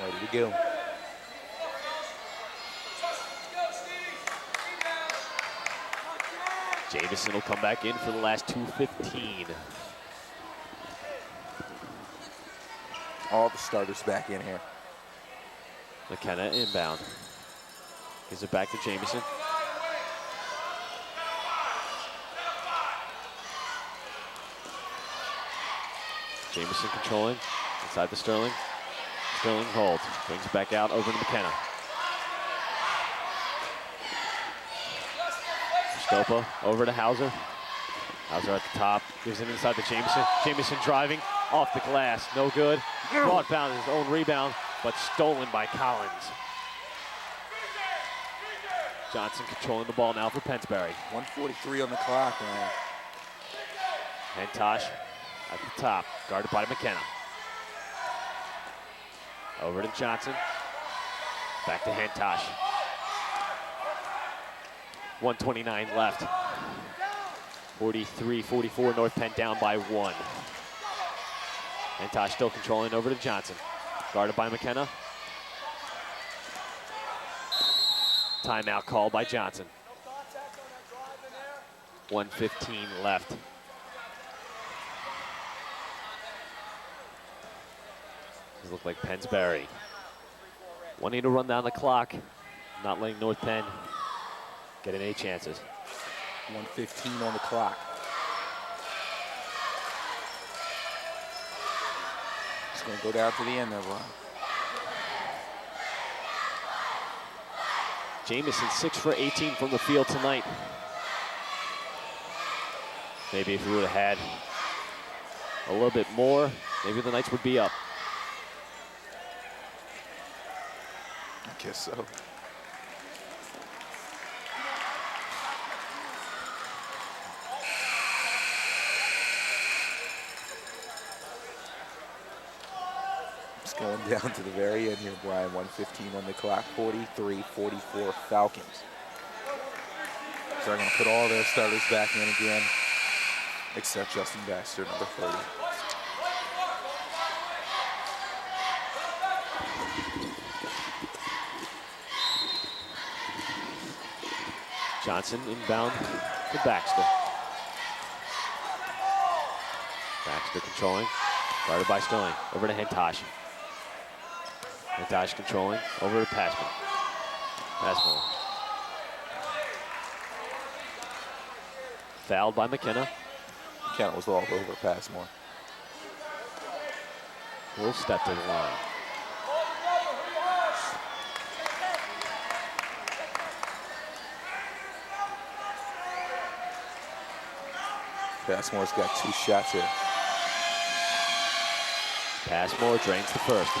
Ready to go. Jamison will come back in for the last 2:15. All the starters back in here. McKenna inbound. Gives it back to Jamison. Jamison controlling inside the Sterling. Sterling holds, brings it back out over to McKenna. Stopa over to Hauser. Hauser at the top, gives it inside to Jamison. Jamison driving off the glass, no good. Brought down his own rebound, but stolen by Collins. Johnson controlling the ball now for Pennsbury. 1:43 on the clock, man. Antosh at the top, guarded by McKenna. Over to Johnson. Back to Antosh. 1:29 left. 43-44, North Penn down by 1. Antosh still controlling over to Johnson. Guarded by McKenna. Timeout called by Johnson. 1:15 left. This look like Pennsbury wanting to run down the clock, not letting North Penn get any chances. 1:15 on the clock. It's going to go down to the end there, Brian. Jamison 6 for 18 from the field tonight. Maybe if we would have had a little bit more, maybe the Knights would be up. I guess so. It's going down to the very end here, Brian. 1:15 on the clock. 43-44 Falcons. So they're going to put all their starters back in again, except Justin Baxter, number 30. Johnson inbound to Baxter. Baxter controlling, guarded by Sterling. Over to Antosh. Antosh controlling, over to Passman. Passmore. Fouled by McKenna. McKenna was all over Passmore. Will step to the line. Passmore's got 2 shots here. Passmore drains the first.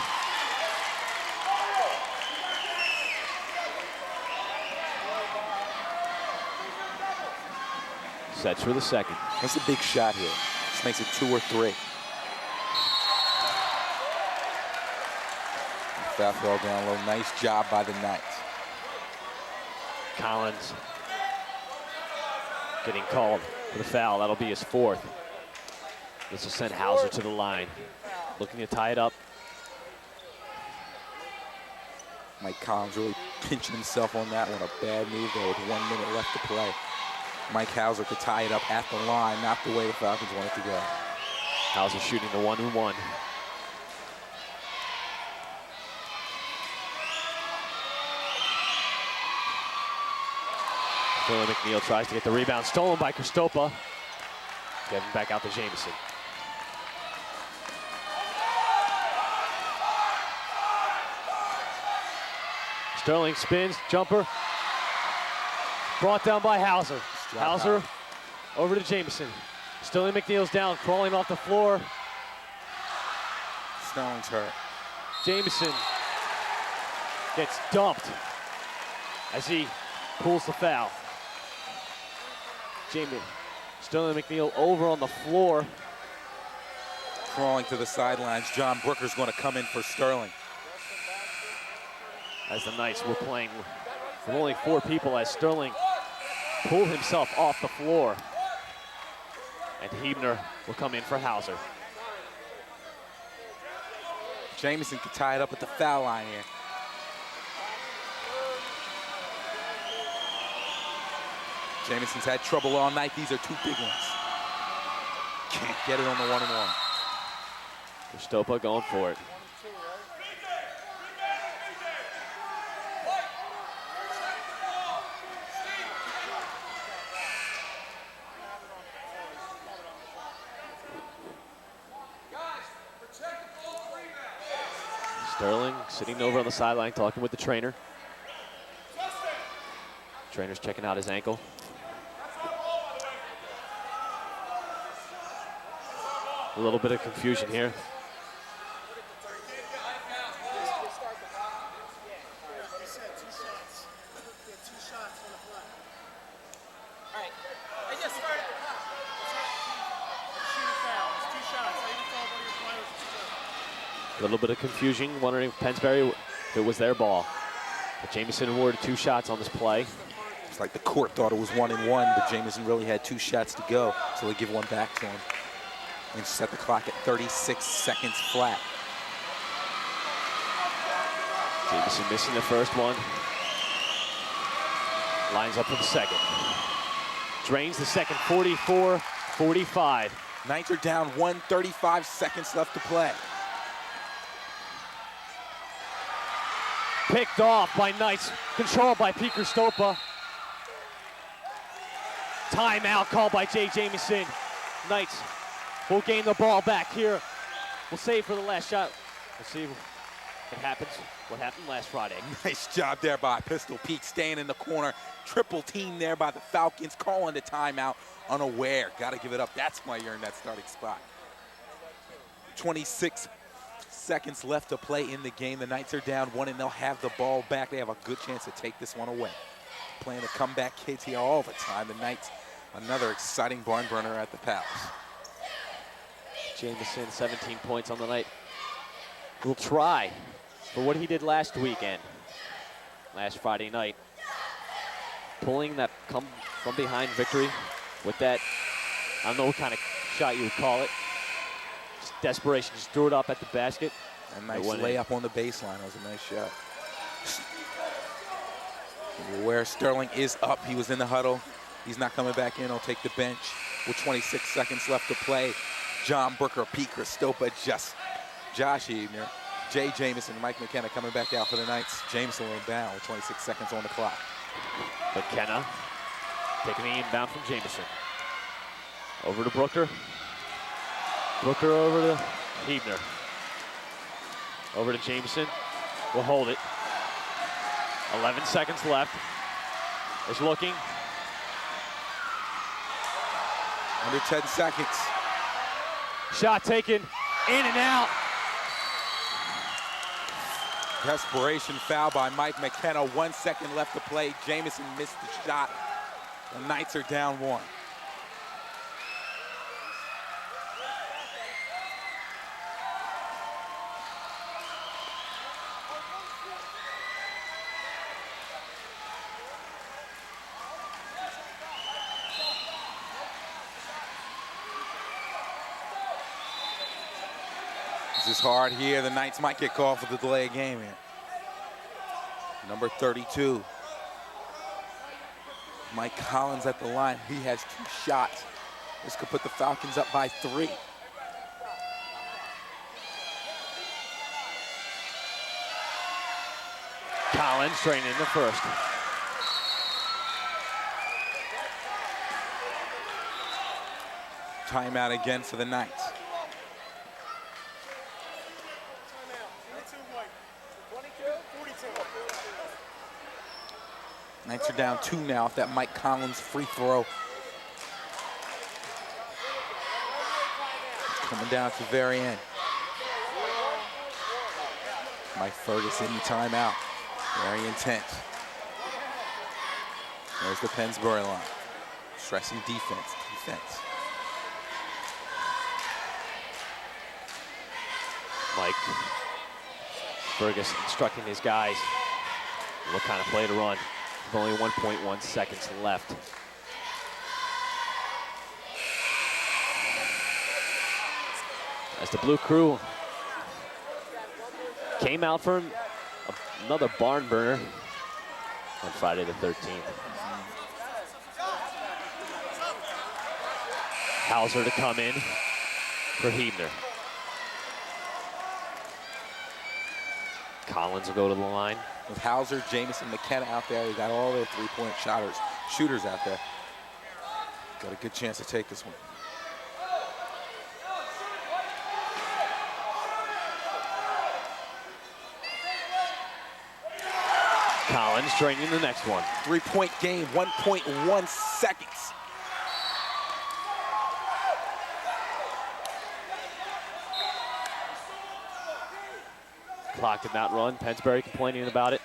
Sets for the second. That's a big shot here. This makes it 2 or 3. Foul fell down low. Nice job by the Knights. Collins getting called for the foul. That'll be his 4th. This will send Hauser to the line, looking to tie it up. Mike Collins really pinching himself on that one. A bad move there with 1 minute left to play. Mike Hauser could tie it up at the line, not the way the Falcons want it to go. Hauser shooting the 1-and-1. Sterling McNeil tries to get the rebound, stolen by Kristopa. Getting back out to Jamison. Sterling spins, jumper. Brought down by Hauser. Hauser over to Jamison. Sterling McNeil's down, crawling off the floor. Sterling's hurt. Jamison gets dumped as he pulls the foul. Sterling McNeil over on the floor. Crawling to the sidelines. John Brooker's going to come in for Sterling. As the Knights were playing with only 4 people, as Sterling pulled himself off the floor. And Hebner will come in for Hauser. Jamison could tie it up at the foul line here. Jamison's had trouble all night. These are 2 big ones. Can't get it on the 1-and-1. Kristopa going for it. Sterling sitting over on the sideline talking with the trainer. Trainer's checking out his ankle. A little bit of confusion here. A little bit of confusion, wondering if Pennsbury, if it was their ball. But Jamison awarded 2 shots on this play. It's like the court thought it was 1-and-1, but Jamison really had 2 shots to go, so they give 1 back to him. And set the clock at 36 seconds flat. Jamison missing the first one. Lines up for the second. Drains the second, 44-45. Knights are down 35 seconds left to play. Picked off by Knights, controlled by Pete Kristopa. Timeout called by Jay Jamison. Knights will gain the ball back here. We'll save for the last shot. We'll see what happens. What happened last Friday. Nice job there by Pistol Pete, staying in the corner. Triple team there by the Falcons, calling the timeout unaware. Got to give it up. That's why you're in that starting spot. 26 seconds left to play in the game. The Knights are down 1, and they'll have the ball back. They have a good chance to take this one away. Playing the comeback kids here all the time. The Knights, another exciting barn burner at the Palace. Jamison, 17 points on the night. Will try for what he did last weekend, last Friday night. Pulling that come from behind victory with that, I don't know what kind of shot you would call it. Just desperation, just threw it up at the basket. A nice layup on the baseline. That was a nice shot. Where Sterling is up, he was in the huddle. He's not coming back in. He'll take the bench with 26 seconds left to play. John Brooker, Pete Kristopa, Josh Hebner, Jay Jamison, Mike McKenna coming back out for the Knights. Jamison will down with 26 seconds on the clock. McKenna taking the inbound from Jamison. Over to Brooker. Brooker over to Hebner. Over to Jamison. Will hold it. 11 seconds left. Is looking. Under 10 seconds. Shot taken, in and out. Desperation foul by Mike McKenna. 1 second left to play. Jamison missed the shot. The Knights are down 1. This is hard here. The Knights might get called for the delay of game here. Number 32. Mike Collins at the line. He has 2 shots. This could put the Falcons up by 3. Collins training in the first. Timeout again for the Knights. Knights are down 2 now off that Mike Collins free throw. Coming down to the very end. Mike Ferguson, the timeout. Very intense. There's the Pennsbury line. Stressing defense. Mike Ferguson instructing his guys what kind of play to run. With only 1.1 seconds left. As the Blue Crew came out for another barn burner on Friday the 13th. Hauser to come in for Hebner. Collins will go to the line. With Hauser, Jamison, McKenna out there, they got all their 3-point shooters out there. Got a good chance to take this one. Collins training the next one. 3-point game, 1.1 seconds. Clock did not run. Pennsbury complaining about it.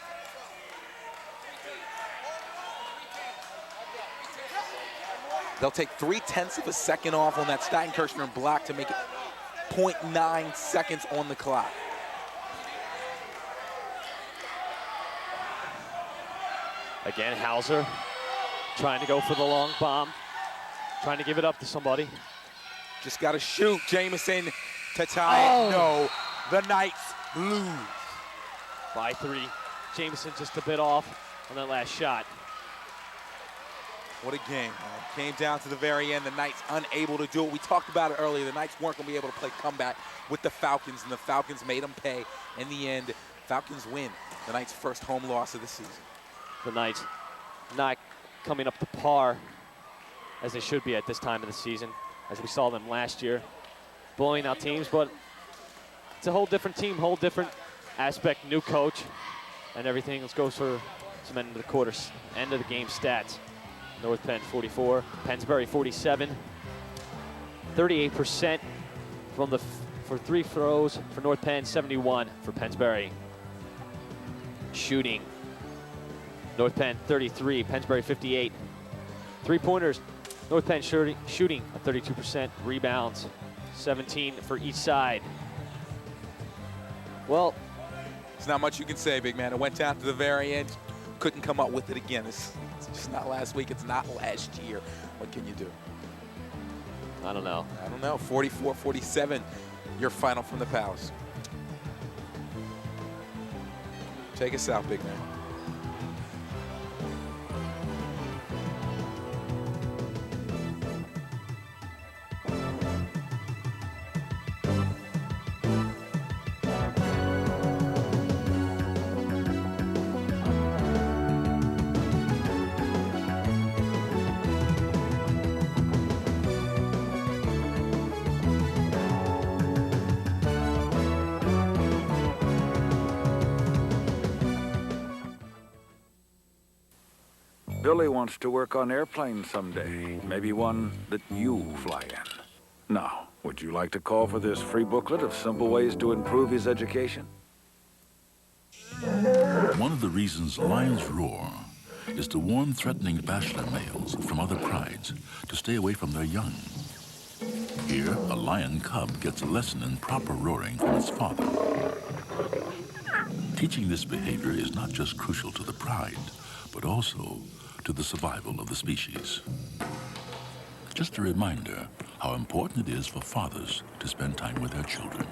They'll take 0.3 of a second off on that Steinkirchner block to make it 0.9 seconds on the clock. Again, Hauser trying to go for the long bomb. Trying to give it up to somebody. Just got to shoot. Jamison to tie it. No, the Knights lose. By 3. Jamison just a bit off on that last shot. What a game. Came down to the very end. The Knights unable to do it. We talked about it earlier. The Knights weren't going to be able to play comeback with the Falcons, and the Falcons made them pay. In the end, Falcons win the Knights' first home loss of the season. The Knights not coming up to par as they should be at this time of the season, as we saw them last year, blowing out teams, but it's a whole different team, whole different aspect, new coach, and everything. Let's go for some end of the quarters, end of the game stats. North Penn 44, Pennsbury 47, 38% from for 3 throws for North Penn, 71 for Pennsbury. Shooting, North Penn 33, Pennsbury 58. 3-pointers, North Penn shooting at 32%. Rebounds, 17 for each side. Well, there's not much you can say, big man. It went down to the very end. Couldn't come up with it again. It's just not last week. It's not last year. What can you do? I don't know. 44-47, your final from the Palace. Take us out, big man. Billy wants to work on airplanes someday. Maybe one that you fly in. Now, would you like to call for this free booklet of simple ways to improve his education? One of the reasons lions roar is to warn threatening bachelor males from other prides to stay away from their young. Here, a lion cub gets a lesson in proper roaring from its father. Teaching this behavior is not just crucial to the pride, but also to the survival of the species. Just a reminder how important it is for fathers to spend time with their children.